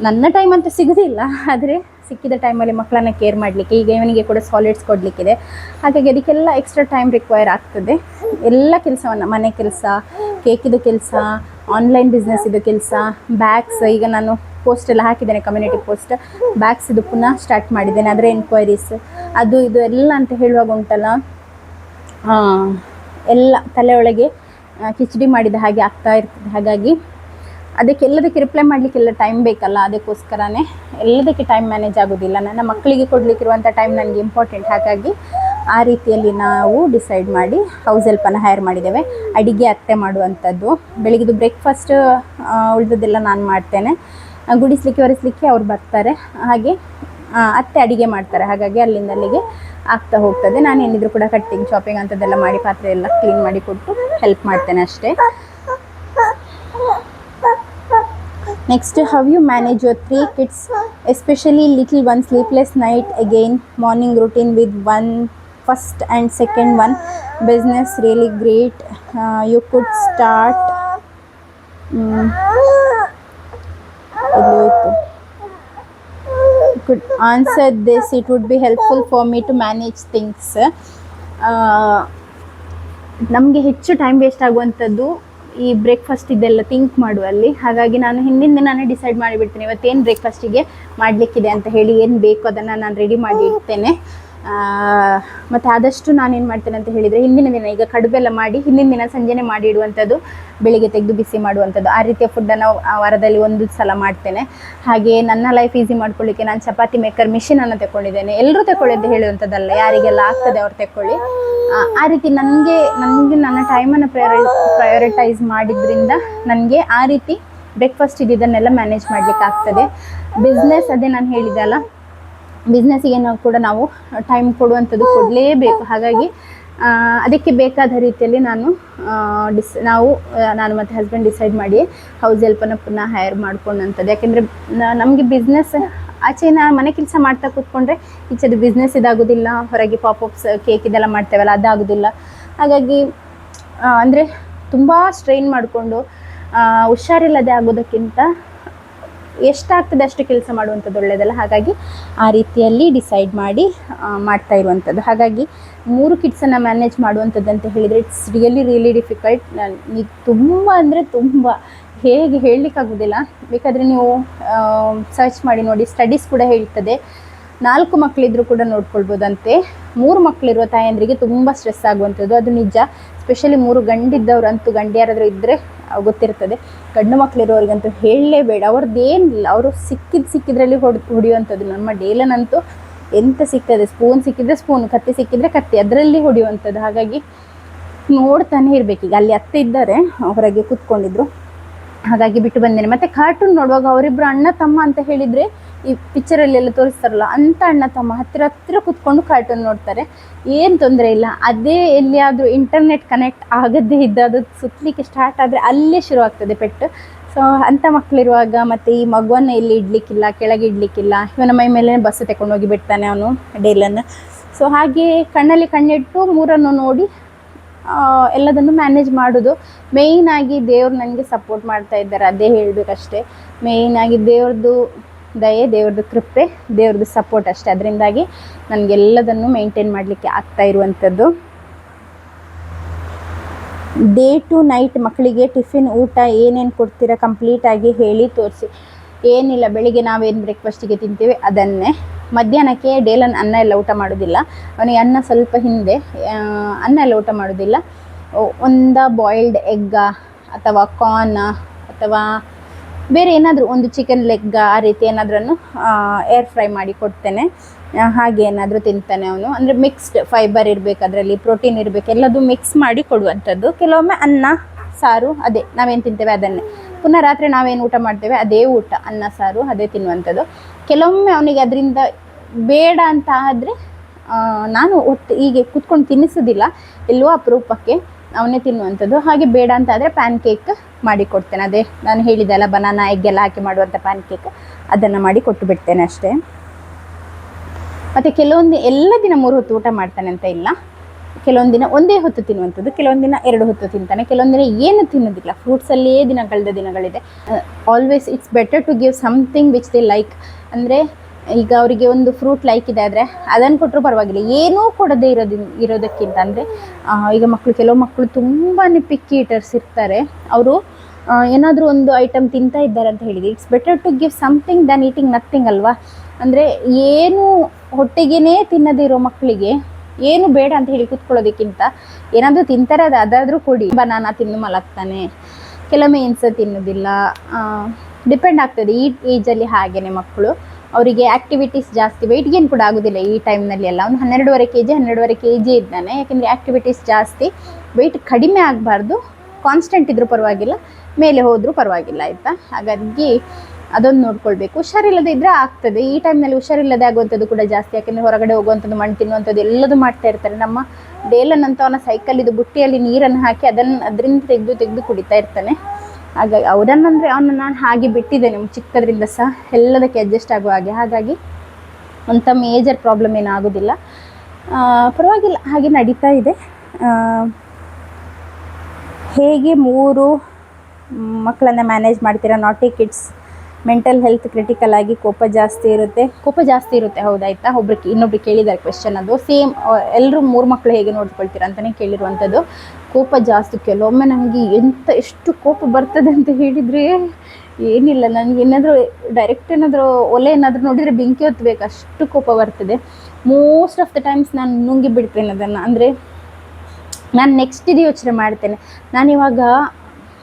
ನನ್ನ ಟೈಮ್ ಅಂತ ಸಿಗೋದಿಲ್ಲ, ಆದರೆ ಸಿಕ್ಕಿದ ಟೈಮಲ್ಲಿ ಮಕ್ಕಳನ್ನ ಕೇರ್ ಮಾಡಲಿಕ್ಕೆ, ಈಗ ಇವನಿಗೆ ಕೂಡ ಸಾಲಿಡ್ಸ್ ಕೊಡಲಿಕ್ಕಿದೆ. ಹಾಗಾಗಿ ಅದಕ್ಕೆಲ್ಲ ಎಕ್ಸ್ಟ್ರಾ ಟೈಮ್ ರಿಕ್ವೈರ್ ಆಗ್ತದೆ. ಎಲ್ಲ ಕೆಲಸವನ್ನು, ಮನೆ ಕೆಲಸ, ಕೇಕಿದು ಕೆಲಸ, ಆನ್ಲೈನ್ ಬಿಸ್ನೆಸ್ಸಿದು ಕೆಲಸ, ಬ್ಯಾಗ್ಸ್, ಈಗ ನಾನು ಪೋಸ್ಟ್ ಎಲ್ಲ ಹಾಕಿದ್ದೇನೆ, ಕಮ್ಯುನಿಟಿ ಪೋಸ್ಟ್, ಬ್ಯಾಗ್ಸ್ ಇದು ಪುನಃ ಸ್ಟಾರ್ಟ್ ಮಾಡಿದ್ದೇನೆ. ಅದರ ಎನ್ಕ್ವೈರೀಸ್ ಅದು ಇದು ಎಲ್ಲ ಅಂತ ಹೇಳುವಾಗ ಉಂಟಲ್ಲ, ಎಲ್ಲ ತಲೆಯೊಳಗೆ ಕಿಚಡಿ ಮಾಡಿದ ಹಾಗೆ ಆಗ್ತಾ ಇರ್ತದೆ. ಹಾಗಾಗಿ ಅದಕ್ಕೆಲ್ಲದಕ್ಕೆ ರಿಪ್ಲೈ ಮಾಡಲಿಕ್ಕೆಲ್ಲ ಟೈಮ್ ಬೇಕಲ್ಲ, ಅದಕ್ಕೋಸ್ಕರನೇ ಎಲ್ಲದಕ್ಕೆ ಟೈಮ್ ಮ್ಯಾನೇಜ್ ಆಗೋದಿಲ್ಲ. ನನ್ನ ಮಕ್ಕಳಿಗೆ ಕೊಡಲಿಕ್ಕಿರುವಂಥ ಟೈಮ್ ನನಗೆ ಇಂಪಾರ್ಟೆಂಟ್. ಹಾಗಾಗಿ ಆ ರೀತಿಯಲ್ಲಿ ನಾವು ಡಿಸೈಡ್ ಮಾಡಿ ಹೌಸ್ ಹೆಲ್ಪನ್ನು ಹೈರ್ ಮಾಡಿದ್ದೇವೆ. ಅಡಿಗೆ ಅತ್ತೆ ಮಾಡುವಂಥದ್ದು, ಬೆಳಿಗ್ಗೆದು ಬ್ರೇಕ್ಫಾಸ್ಟ್ ಉಳಿದದ್ದೆಲ್ಲ ನಾನು ಮಾಡ್ತೇನೆ, ಗುಡಿಸಲಿಕ್ಕೆ ಒರೆಸಲಿಕ್ಕೆ ಅವ್ರು ಬರ್ತಾರೆ, ಹಾಗೆ ಅತ್ತೆ ಅಡಿಗೆ ಮಾಡ್ತಾರೆ. ಹಾಗಾಗಿ ಅಲ್ಲಿಂದ ಅಲ್ಲಿಗೆ ಆಗ್ತಾ ಹೋಗ್ತದೆ. ನಾನು ಏನಿದ್ರು ಕೂಡ ಕಟ್ಟಿಂಗ್ ಶಾಪಿಂಗ್ ಅಂಥದ್ದೆಲ್ಲ ಮಾಡಿ ಪಾತ್ರೆ ಎಲ್ಲ ಕ್ಲೀನ್ ಮಾಡಿ ಕೊಟ್ಟು ಹೆಲ್ಪ್ ಮಾಡ್ತೇನೆ ಅಷ್ಟೇ. Next, how you manage your 3 kids, especially little one, sleepless night, again morning routine with one first and second one, business really great, you could start could answer this, it would be helpful for me to manage things. ನಮಗೆ ಹೆಚ್ಚು time waste ಆಗುವಂಥದ್ದು ಈ breakfast ಇದೆಲ್ಲ think ಮಾಡುವಲ್ಲಿ. ಹಾಗಾಗಿ ನಾನು ಹಿಂದಿನ ದಿನಾನೇ ಡಿಸೈಡ್ ಮಾಡಿಬಿಡ್ತೇನೆ ಇವತ್ತೇನು ಬ್ರೇಕ್ಫಾಸ್ಟಿಗೆ ಮಾಡಲಿಕ್ಕಿದೆ ಅಂತ ಹೇಳಿ, ಏನು ಬೇಕು ಅದನ್ನು ನಾನು ರೆಡಿ ಮಾಡಿ ಇಡ್ತೇನೆ. ಮತ್ತು ಆದಷ್ಟು ನಾನೇನು ಮಾಡ್ತೇನೆ ಅಂತ ಹೇಳಿದರೆ, ಹಿಂದಿನ ದಿನ ಈಗ ಕಡುಬೆಲ್ಲ ಮಾಡಿ ಹಿಂದಿನ ದಿನ ಸಂಜೆನೇ ಮಾಡಿ ಇಡುವಂಥದ್ದು, ಬೆಳಿಗ್ಗೆ ತೆಗೆದು ಬಿಸಿ ಮಾಡುವಂಥದ್ದು, ಆ ರೀತಿಯ ಫುಡ್ಡನ್ನು ವಾರದಲ್ಲಿ ಒಂದು ಸಲ ಮಾಡ್ತೇನೆ. ಹಾಗೆ ನನ್ನ ಲೈಫ್ ಈಸಿ ಮಾಡ್ಕೊಳ್ಳಿಕ್ಕೆ ನಾನು ಚಪಾತಿ ಮೇಕರ್ ಮಿಷಿನನ್ನು ತಗೊಂಡಿದ್ದೇನೆ. ಎಲ್ಲರೂ ತಗೊಳ್ಳಿ ಅಂತ ಹೇಳುವಂಥದ್ದಲ್ಲ, ಯಾರಿಗೆಲ್ಲ ಆಗ್ತದೆ ಅವ್ರು ತಗೊಳ್ಳಿ. ಆ ರೀತಿ ನನಗೆ ನನ್ನ ಟೈಮನ್ನು ಪ್ರಯಾರಿಟೈಸ್ ಮಾಡಿದ್ರಿಂದ ನನಗೆ ಆ ರೀತಿ ಬ್ರೇಕ್ಫಾಸ್ಟ್ ಇದನ್ನೆಲ್ಲ ಮ್ಯಾನೇಜ್ ಮಾಡಲಿಕ್ಕೆ ಆಗ್ತದೆ. ಬಿಸ್ನೆಸ್ ಅದೇ ನಾನು ಹೇಳಿದೆ ಅಲ್ಲ, ಬಿಸ್ನೆಸ್ಸಿಗೆ ಕೂಡ ನಾವು ಟೈಮ್ ಕೊಡುವಂಥದ್ದು ಕೊಡಲೇಬೇಕು. ಹಾಗಾಗಿ ಅದಕ್ಕೆ ಬೇಕಾದ ರೀತಿಯಲ್ಲಿ ನಾನು ಮತ್ತು ಹಸ್ಬೆಂಡ್ ಡಿಸೈಡ್ ಮಾಡಿ ಹೌಸ್ ಹೆಲ್ಪನ್ನು ಪುನಃ ಹೈರ್ ಮಾಡ್ಕೊಂಡಂಥದ್ದು. ಯಾಕೆಂದರೆ ನಮಗೆ ಬಿಸ್ನೆಸ್ ಆಚೆನ ಮನೆ ಕೆಲಸ ಮಾಡ್ತಾ ಕೂತ್ಕೊಂಡ್ರೆ ಈಚೆದು ಬಿಸ್ನೆಸ್ ಇದಾಗೋದಿಲ್ಲ, ಹೊರಗೆ ಪಾಪಪ್ಸ್ ಕೇಕ್ ಇದೆಲ್ಲ ಮಾಡ್ತೇವಲ್ಲ ಅದಾಗೋದಿಲ್ಲ. ಹಾಗಾಗಿ ಅಂದರೆ ತುಂಬ ಸ್ಟ್ರೈನ್ ಮಾಡಿಕೊಂಡು ಹುಷಾರಿಲ್ಲದೆ ಆಗೋದಕ್ಕಿಂತ ಎಷ್ಟಾಗ್ತದೆ ಅಷ್ಟು ಕೆಲಸ ಮಾಡುವಂಥದ್ದು ಒಳ್ಳೆಯದಲ್ಲ. ಹಾಗಾಗಿ ಆ ರೀತಿಯಲ್ಲಿ ಡಿಸೈಡ್ ಮಾಡಿ ಮಾಡ್ತಾ ಇರುವಂಥದ್ದು. ಹಾಗಾಗಿ 3 ಕಿಡ್ಸನ್ನು ಮ್ಯಾನೇಜ್ ಮಾಡುವಂಥದ್ದು ಅಂತ ಹೇಳಿದರೆ ಇಟ್ಸ್ ರಿಯಲಿ ಡಿಫಿಕಲ್ಟ್. ತುಂಬ ಅಂದರೆ ತುಂಬ ಹೇಗೆ ಹೇಳಲಿಕ್ಕಾಗೋದಿಲ್ಲ. ಬೇಕಾದರೆ ನೀವು ಸರ್ಚ್ ಮಾಡಿ ನೋಡಿ, ಸ್ಟಡೀಸ್ ಕೂಡ ಹೇಳ್ತದೆ 4 ಮಕ್ಕಳಿದ್ರೂ ಕೂಡ ನೋಡ್ಕೊಳ್ಬೋದಂತೆ. 3 ಮಕ್ಕಳಿರುವ ತಾಯಂದ್ರಿಗೆ ತುಂಬ ಸ್ಟ್ರೆಸ್ ಆಗುವಂಥದ್ದು, ಅದು ನಿಜ. ಸ್ಪೆಷಲಿ 3 ಗಂಡಿದ್ದವ್ರಂತೂ, ಗಂಡು ಯಾರಾದರೂ ಇದ್ದರೆ ಗೊತ್ತಿರ್ತದೆ. ಗಂಡು ಮಕ್ಕಳಿರೋರಿಗಂತೂ ಹೇಳಲೇಬೇಡ, ಅವ್ರದ್ದೇನಿಲ್ಲ, ಅವರು ಸಿಕ್ಕಿದ್ರಲ್ಲಿ ಹೊಡೆಯುವಂಥದ್ದು. ನಮ್ಮ ಡೇಲನಂತೂ ಎಂತ ಸಿಗ್ತದೆ, ಸ್ಪೂನ್ ಸಿಕ್ಕಿದ್ರೆ ಸ್ಪೂನ್, ಕತ್ತಿ ಸಿಕ್ಕಿದ್ರೆ ಕತ್ತಿ, ಅದರಲ್ಲಿ ಹೊಡೆಯುವಂಥದ್ದು. ಹಾಗಾಗಿ ನೋಡ್ತಾನೆ ಇರಬೇಕು. ಈಗ ಅಲ್ಲಿ ಅತ್ತೆ ಇದ್ದಾರೆ, ಹೊರಗೆ ಕೂತ್ಕೊಂಡಿದ್ರು, ಹಾಗಾಗಿ ಬಿಟ್ಟು ಬಂದೇನೆ. ಮತ್ತು ಕಾರ್ಟೂನ್ ನೋಡುವಾಗ ಅವರಿಬ್ಬರು ಅಣ್ಣ ತಮ್ಮ ಅಂತ ಹೇಳಿದರೆ, ಈ ಪಿಕ್ಚರಲ್ಲೆಲ್ಲ ತೋರಿಸ್ತಾರಲ್ಲ ಅಂಥ ಅಣ್ಣ ತಮ್ಮ ಹತ್ತಿರ ಕೂತ್ಕೊಂಡು ಕಾರ್ಟೂನ್ ನೋಡ್ತಾರೆ, ಏನು ತೊಂದರೆ ಇಲ್ಲ. ಅದೇ ಎಲ್ಲಿಯಾದರೂ ಇಂಟರ್ನೆಟ್ ಕನೆಕ್ಟ್ ಆಗದೇ ಇದ್ದದು ಸುತ್ತಲಿಕ್ಕೆ ಸ್ಟಾರ್ಟ್ ಆದರೆ ಅಲ್ಲೇ ಶುರುವಾಗ್ತದೆ ಪೆಟ್ಟು. ಸೊ ಅಂಥ ಮಕ್ಕಳಿರುವಾಗ ಮತ್ತು ಈ ಮಗುವನ್ನು ಇಲ್ಲಿ ಇಡಲಿಕ್ಕಿಲ್ಲ, ಕೆಳಗೆ ಇಡಲಿಕ್ಕಿಲ್ಲ, ಇವನ ಮೈ ಮೇಲೆ ಬಸ್ಸು ತಗೊಂಡೋಗಿ ಬಿಡ್ತಾನೆ ಅವನು ಡೇಲನ್ನು. ಸೊ ಹಾಗೆ ಕಣ್ಣಲ್ಲಿ ಕಣ್ಣಿಟ್ಟು 3 ನೋಡಿ ಎಲ್ಲದನ್ನು ಮ್ಯಾನೇಜ್ ಮಾಡೋದು. ಮೇಯ್ನಾಗಿ ದೇವ್ರು ನನಗೆ ಸಪೋರ್ಟ್ ಮಾಡ್ತಾ ಇದ್ದಾರೆ, ಅದೇ ಹೇಳಬೇಕಷ್ಟೇ. ಮೇಯ್ನಾಗಿ ದೇವ್ರದ್ದು ದಯೆ, ದೇವ್ರದ್ದು ಕೃಪೆ, ದೇವ್ರದ್ದು ಸಪೋರ್ಟ್ ಅಷ್ಟೇ. ಅದರಿಂದಾಗಿ ನನಗೆಲ್ಲದನ್ನು ಮೇಂಟೈನ್ ಮಾಡಲಿಕ್ಕೆ ಆಗ್ತಾ ಇರುವಂಥದ್ದು. ಡೇ ಟು ನೈಟ್ ಮಕ್ಕಳಿಗೆ ಟಿಫಿನ್ ಊಟ ಏನೇನು ಕೊಡ್ತೀರಾ ಕಂಪ್ಲೀಟಾಗಿ ಹೇಳಿ ತೋರಿಸಿ. ಏನಿಲ್ಲ, ಬೆಳಿಗ್ಗೆ ನಾವೇನು ಬ್ರೇಕ್ಫಾಸ್ಟಿಗೆ ತಿಂತೀವಿ ಅದನ್ನೇ. ಮಧ್ಯಾಹ್ನಕ್ಕೆ ಡೇಲನ್ ಅನ್ನ ಎಲ್ಲ ಊಟ ಮಾಡೋದಿಲ್ಲ, ಅವನಿಗೆ ಅನ್ನ ಸ್ವಲ್ಪ ಹಿಂದೆ, ಅನ್ನ ಎಲ್ಲ ಊಟ ಮಾಡೋದಿಲ್ಲ. ಒಂದು ಬಾಯ್ಲ್ಡ್ ಎಗ್ಗ ಅಥವಾ ಕಾರ್ನ್ ಅಥವಾ ಬೇರೆ ಏನಾದರೂ ಒಂದು ಚಿಕನ್ ಲೆಗ್ ಆ ರೀತಿ ಏನಾದ್ರೂ ಏರ್ ಫ್ರೈ ಮಾಡಿ ಕೊಡ್ತೇನೆ. ಹಾಗೆ ಏನಾದರೂ ತಿಂತಾನೆ ಅವನು. ಅಂದರೆ ಮಿಕ್ಸ್ಡ್ ಫೈಬರ್ ಇರಬೇಕು, ಅದರಲ್ಲಿ ಪ್ರೋಟೀನ್ ಇರಬೇಕು, ಎಲ್ಲದೂ ಮಿಕ್ಸ್ ಮಾಡಿ ಕೊಡುವಂಥದ್ದು. ಕೆಲವೊಮ್ಮೆ ಅನ್ನ ಸಾರು ಅದೇ ನಾವೇನು ತಿಂತೇವೆ ಅದನ್ನೇ, ಪುನಃ ರಾತ್ರಿ ನಾವೇನು ಊಟ ಮಾಡ್ತೇವೆ ಅದೇ ಊಟ, ಅನ್ನ ಸಾರು ಅದೇ ತಿನ್ನುವಂಥದ್ದು. ಕೆಲವೊಮ್ಮೆ ಅವನಿಗೆ ಅದರಿಂದ ಬೇಡ ಅಂತ ಆದರೆ ನಾನು ಹೀಗೆ ಕೂತ್ಕೊಂಡು ತಿನ್ನಿಸೋದಿಲ್ಲ, ಎಲ್ಲೋ ಅಪರೂಪಕ್ಕೆ ಅವನೇ ತಿನ್ನುವಂಥದ್ದು. ಹಾಗೆ ಬೇಡ ಅಂತ ಆದರೆ ಪ್ಯಾನ್ ಕೇಕ್ ಮಾಡಿ ಕೊಡ್ತೇನೆ. ಅದೇ ನಾನು ಹೇಳಿದೆ ಅಲ್ಲ, ಬನಾನಾ ಎಗ್ಗೆಲ್ಲ ಹಾಕಿ ಮಾಡುವಂಥ ಪ್ಯಾನ್ ಕೇಕ್, ಅದನ್ನು ಮಾಡಿ ಕೊಟ್ಟು ಬಿಡ್ತೇನೆ ಅಷ್ಟೇ. ಮತ್ತು ಕೆಲವೊಂದು ಎಲ್ಲ ದಿನ 3 ಹೊತ್ತು ಊಟ ಮಾಡ್ತಾನೆ ಅಂತ ಇಲ್ಲ, ಕೆಲವೊಂದು ದಿನ ಒಂದೇ ಹೊತ್ತು ತಿನ್ನುವಂಥದ್ದು, ಕೆಲವೊಂದು ದಿನ 2 ಹೊತ್ತು ತಿಂತಾನೆ, ಕೆಲವೊಂದು ದಿನ ಏನು ತಿನ್ನೋದಿಲ್ಲ, ಫ್ರೂಟ್ಸಲ್ಲೇ ದಿನ ಕಳೆದ ದಿನಗಳಿದೆ. Always it's better to give something which they like. ಅಂದರೆ ಈಗ ಅವರಿಗೆ ಒಂದು ಫ್ರೂಟ್ ಲೈಕ್ ಇದೆ ಆದರೆ ಅದನ್ನು ಕೊಟ್ಟರು ಪರವಾಗಿಲ್ಲ, ಏನೂ ಕೊಡದೇ ಇರೋದಕ್ಕಿಂತ. ಅಂದರೆ ಈಗ ಕೆಲವು ಮಕ್ಕಳು ತುಂಬಾ ಪಿಕ್ಕಿ ಈಟರ್ಸ್ ಇರ್ತಾರೆ, ಅವರು ಏನಾದರೂ ಒಂದು ಐಟಮ್ ತಿಂತಾ ಇದ್ದಾರೆ ಅಂತ ಹೇಳಿದರೆ it's better to give something than eating nothing ಅಲ್ವಾ. ಅಂದರೆ ಏನು ಹೊಟ್ಟೆಗೇ ತಿನ್ನದೇ ಇರೋ ಮಕ್ಕಳಿಗೆ ಏನು ಬೇಡ ಅಂತ ಹೇಳಿ ಕೂತ್ಕೊಳ್ಳೋದಕ್ಕಿಂತ ಏನಾದರೂ ತಿಂತಾರೆ ಅದಾದರೂ ಕೊಡಿ. ಬನಾನಾ ತಿಂದು ಮಲಗ್ತಾನೆ, ಕೆಲವೊಮ್ಮೆ ಇನ್ಸ ತಿನ್ನೋದಿಲ್ಲ, ಡಿಪೆಂಡ್ ಆಗ್ತದೆ. ಈ ಏಜಲ್ಲಿ ಹಾಗೇ ಮಕ್ಕಳು, ಅವರಿಗೆ ಆ್ಯಕ್ಟಿವಿಟೀಸ್ ಜಾಸ್ತಿ, ವೆಯ್ಟ್ ಗೇನ್ ಕೂಡ ಆಗೋದಿಲ್ಲ ಈ ಟೈಮ್ನಲ್ಲಿ ಎಲ್ಲ. ಒಂದು 12.5 kg ಇದ್ದಾನೆ, ಯಾಕೆಂದರೆ ಆ್ಯಕ್ಟಿವಿಟೀಸ್ ಜಾಸ್ತಿ. ವೆಯ್ಟ್ ಕಡಿಮೆ ಆಗಬಾರ್ದು, ಕಾನ್ಸ್ಟೆಂಟ್ ಇದ್ರೂ ಪರವಾಗಿಲ್ಲ, ಮೇಲೆ ಹೋದರೂ ಪರವಾಗಿಲ್ಲ ಆಯಿತಾ. ಹಾಗಾಗಿ ಅದೊಂದು ನೋಡ್ಕೊಳ್ಬೇಕು. ಹುಷಾರಿಲ್ಲದೆ ಇದ್ದರೆ ಆಗ್ತದೆ. ಈ ಟೈಮ್ನಲ್ಲಿ ಹುಷಾರಿಲ್ಲದೆ ಆಗುವಂಥದ್ದು ಕೂಡ ಜಾಸ್ತಿ, ಯಾಕೆಂದರೆ ಹೊರಗಡೆ ಹೋಗುವಂಥದ್ದು, ಮಣ್ಣು ತಿನ್ನುವಂಥದ್ದು ಎಲ್ಲದೂ ಮಾಡ್ತಾ ಇರ್ತಾರೆ. ನಮ್ಮ ಡೇಲನ್ನಂತ ಅವನ ಸೈಕಲಿದು ಬುಟ್ಟಿಯಲ್ಲಿ ನೀರನ್ನು ಹಾಕಿ ಅದರಿಂದ ತೆಗೆದು ಕುಡಿತಾ ಇರ್ತಾನೆ. ಹಾಗಾಗಿ ಅವನನ್ನು ನಾನು ಹಾಗೆ ಬಿಟ್ಟಿದ್ದೇನೆ ಚಿಕ್ಕದ್ರಿಂದ ಸಹ, ಎಲ್ಲದಕ್ಕೆ ಅಡ್ಜಸ್ಟ್ ಆಗುವ ಹಾಗೆ. ಹಾಗಾಗಿ ಅಂಥ ಮೇಜರ್ ಪ್ರಾಬ್ಲಮ್ ಏನಾಗೋದಿಲ್ಲ, ಪರವಾಗಿಲ್ಲ, ಹಾಗೆ ನಡೀತಾ ಇದೆ. ಹೇಗೆ 3 ಮಕ್ಕಳನ್ನು ಮ್ಯಾನೇಜ್ ಮಾಡ್ತೀರಾ? ನಾಟಿ ಕಿಡ್ಸ್, ಮೆಂಟಲ್ ಹೆಲ್ತ್ ಕ್ರಿಟಿಕಲ್ ಆಗಿ, ಕೋಪ ಜಾಸ್ತಿ ಇರುತ್ತೆ ಹೌದಾಯ್ತಾ. ಇನ್ನೊಬ್ರು ಕೇಳಿದ್ದಾರೆ ಕ್ವೆಶ್ಚನ್, ಅದು ಸೇಮ್ ಎಲ್ಲರೂ 3 ಮಕ್ಕಳು ಹೇಗೆ ನೋಡ್ಕೊಳ್ತೀರಾ ಅಂತಲೇ ಕೇಳಿರುವಂಥದ್ದು. ಕೋಪ ಜಾಸ್ತಿ, ಕೆಲವೊಮ್ಮೆ ನನಗೆ ಎಷ್ಟು ಕೋಪ ಬರ್ತದೆ ಅಂತ ಹೇಳಿದರೆ ಏನಿಲ್ಲ, ನನಗೆ ಡೈರೆಕ್ಟ್ ಒಲೆ ಏನಾದರೂ ನೋಡಿದರೆ ಬೆಂಕಿ ಹೊತ್ತಬೇಕು, ಅಷ್ಟು ಕೋಪ ಬರ್ತದೆ. ಮೋಸ್ಟ್ ಆಫ್ ದ ಟೈಮ್ಸ್ ನಾನು ನುಂಗಿ ಬಿಡ್ತೇನೆ ಅದನ್ನು. ಅಂದರೆ ನಾನು ನೆಕ್ಸ್ಟ್ ಇದು ಯೋಚನೆ ಮಾಡ್ತೇನೆ, ನಾನಿವಾಗ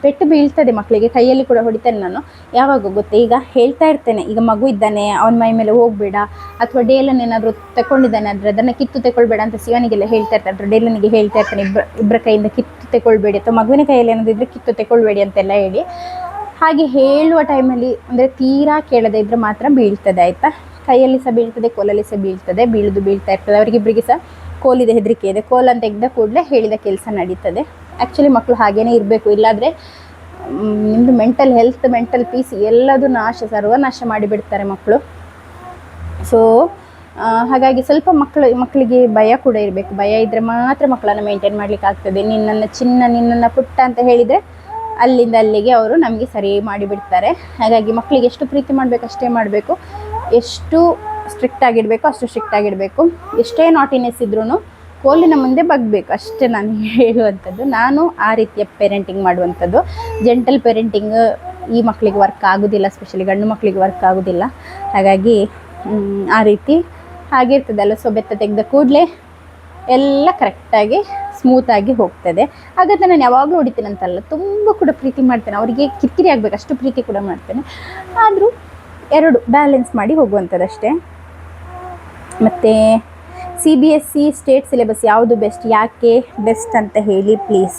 ಪೆಟ್ಟು ಬೀಳ್ತದೆ ಮಕ್ಕಳಿಗೆ, ಕೈಯಲ್ಲಿ ಕೂಡ ಹೊಡಿತೇನೆ ನಾನು. ಯಾವಾಗ ಗೊತ್ತೇ, ಈಗ ಹೇಳ್ತಾ ಇರ್ತೇನೆ, ಈಗ ಮಗು ಇದ್ದಾನೆ ಅವನ ಮೈ ಮೇಲೆ ಹೋಗಬೇಡ, ಅಥವಾ ಡೇಲನ್ ಏನಾದರೂ ತಗೊಂಡಿದ್ದಾನೆ ಆದರೆ ಅದನ್ನು ಕಿತ್ತು ತಗೊಳ್ಬೇಡ ಅಂತ ಶಿವನಿಗೆಲ್ಲ ಹೇಳ್ತಾ ಇರ್ತಾರೆ. ಡೇಲನಿಗೆ ಹೇಳ್ತಾ ಇರ್ತಾನೆ, ಇಬ್ಬರ ಕೈಯಿಂದ ಕಿತ್ತು ತಗೊಳ್ಬೇಡಿ, ಅಥವಾ ಮಗುವಿನ ಕೈಯಲ್ಲಿ ಏನಾದರೂ ಇದ್ದರೆ ಕಿತ್ತು ತಗೊಳ್ಬೇಡಿ ಅಂತೆಲ್ಲ ಹೇಳಿ. ಹಾಗೆ ಹೇಳುವ ಟೈಮಲ್ಲಿ ಅಂದರೆ ತೀರಾ ಕೇಳದೇ ಇದ್ದರೆ ಮಾತ್ರ ಬೀಳ್ತದೆ ಆಯಿತಾ. ಕೈಯಲ್ಲಿ ಸಹ ಬೀಳ್ತದೆ, ಕೋಲಲ್ಲಿ ಸಹ ಬೀಳ್ತದೆ, ಬೀಳ್ತಾ ಇರ್ತದೆ. ಅವರಿಗಿಬ್ಬರಿಗೆ ಸಹ ಕೋಲಿದೆ, ಹೆದರಿಕೆ ಇದೆ. ಕೋಲನ್ನು ತೆಗೆದ ಕೂಡಲೇ ಹೇಳಿದ ಕೆಲಸ ನಡೀತದೆ. ಆ್ಯಕ್ಚುಲಿ ಮಕ್ಕಳು ಹಾಗೇ ಇರಬೇಕು, ಇಲ್ಲಾಂದರೆ ನಿಮ್ಮದು ಮೆಂಟಲ್ ಪೀಸ್ ಎಲ್ಲದೂ ಸರ್ವನಾಶ ಮಾಡಿಬಿಡ್ತಾರೆ ಮಕ್ಕಳು. ಸೊ ಹಾಗಾಗಿ ಸ್ವಲ್ಪ ಮಕ್ಕಳಿಗೆ ಭಯ ಕೂಡ ಇರಬೇಕು. ಭಯ ಇದ್ದರೆ ಮಾತ್ರ ಮಕ್ಕಳನ್ನು ಮೇಂಟೈನ್ ಮಾಡಲಿಕ್ಕೆ ಆಗ್ತದೆ. ನಿನ್ನನ್ನು ಪುಟ್ಟ ಅಂತ ಹೇಳಿದರೆ ಅಲ್ಲಿಂದ ಅಲ್ಲಿಗೆ ಅವರು ನಮಗೆ ಸರಿ ಮಾಡಿಬಿಡ್ತಾರೆ. ಹಾಗಾಗಿ ಮಕ್ಕಳಿಗೆ ಎಷ್ಟು ಪ್ರೀತಿ ಮಾಡಬೇಕು ಅಷ್ಟೇ ಮಾಡಬೇಕು, ಎಷ್ಟು ಸ್ಟ್ರಿಕ್ಟ್ ಆಗಿಡಬೇಕು ಅಷ್ಟು ಸ್ಟ್ರಿಕ್ಟ್ ಆಗಿಡಬೇಕು. ಎಷ್ಟೇ ನಾಟಿನೆಸ್ ಇದ್ರೂ ಕೋಲಿನ ಮುಂದೆ ಬಗ್ಬೇಕು ಅಷ್ಟೇ ನಾನು ಹೇಳುವಂಥದ್ದು. ನಾನು ಆ ರೀತಿಯ ಪೇರೆಂಟಿಂಗ್ ಮಾಡುವಂಥದ್ದು. ಜೆಂಟಲ್ ಪೇರೆಂಟಿಂಗ್ ಈ ಮಕ್ಕಳಿಗೆ ವರ್ಕ್ ಆಗೋದಿಲ್ಲ, ಸ್ಪೆಷಲಿ ಗಂಡು ಮಕ್ಕಳಿಗೆ ವರ್ಕ್ ಆಗೋದಿಲ್ಲ. ಹಾಗಾಗಿ ಆ ರೀತಿ ಹಾಗಿರ್ತದಲ್ಲ. ಸೊ ಬೆತ್ತ ತೆಗೆದ ಕೂಡಲೇ ಎಲ್ಲ ಕರೆಕ್ಟಾಗಿ ಸ್ಮೂತಾಗಿ ಹೋಗ್ತದೆ. ಹಾಗಾದರೆ ನಾನು ಯಾವಾಗಲೂ ಹೊಡಿತೇನೆ ಅಂತಲ್ಲ, ತುಂಬ ಕೂಡ ಪ್ರೀತಿ ಮಾಡ್ತೇನೆ. ಅವರಿಗೆ ಕಿರಿಕಿರಿ ಆಗಬೇಕು ಅಷ್ಟು ಪ್ರೀತಿ ಕೂಡ ಮಾಡ್ತೇನೆ. ಆದರೂ 2 ಬ್ಯಾಲೆನ್ಸ್ ಮಾಡಿ ಹೋಗುವಂಥದ್ದು ಅಷ್ಟೇ. ಮತ್ತು CBSE ಸ್ಟೇಟ್ ಸಿಲೆಬಸ್ ಯಾವುದು ಬೆಸ್ಟ್, ಯಾಕೆ ಬೆಸ್ಟ್ ಅಂತ ಹೇಳಿ ಪ್ಲೀಸ್.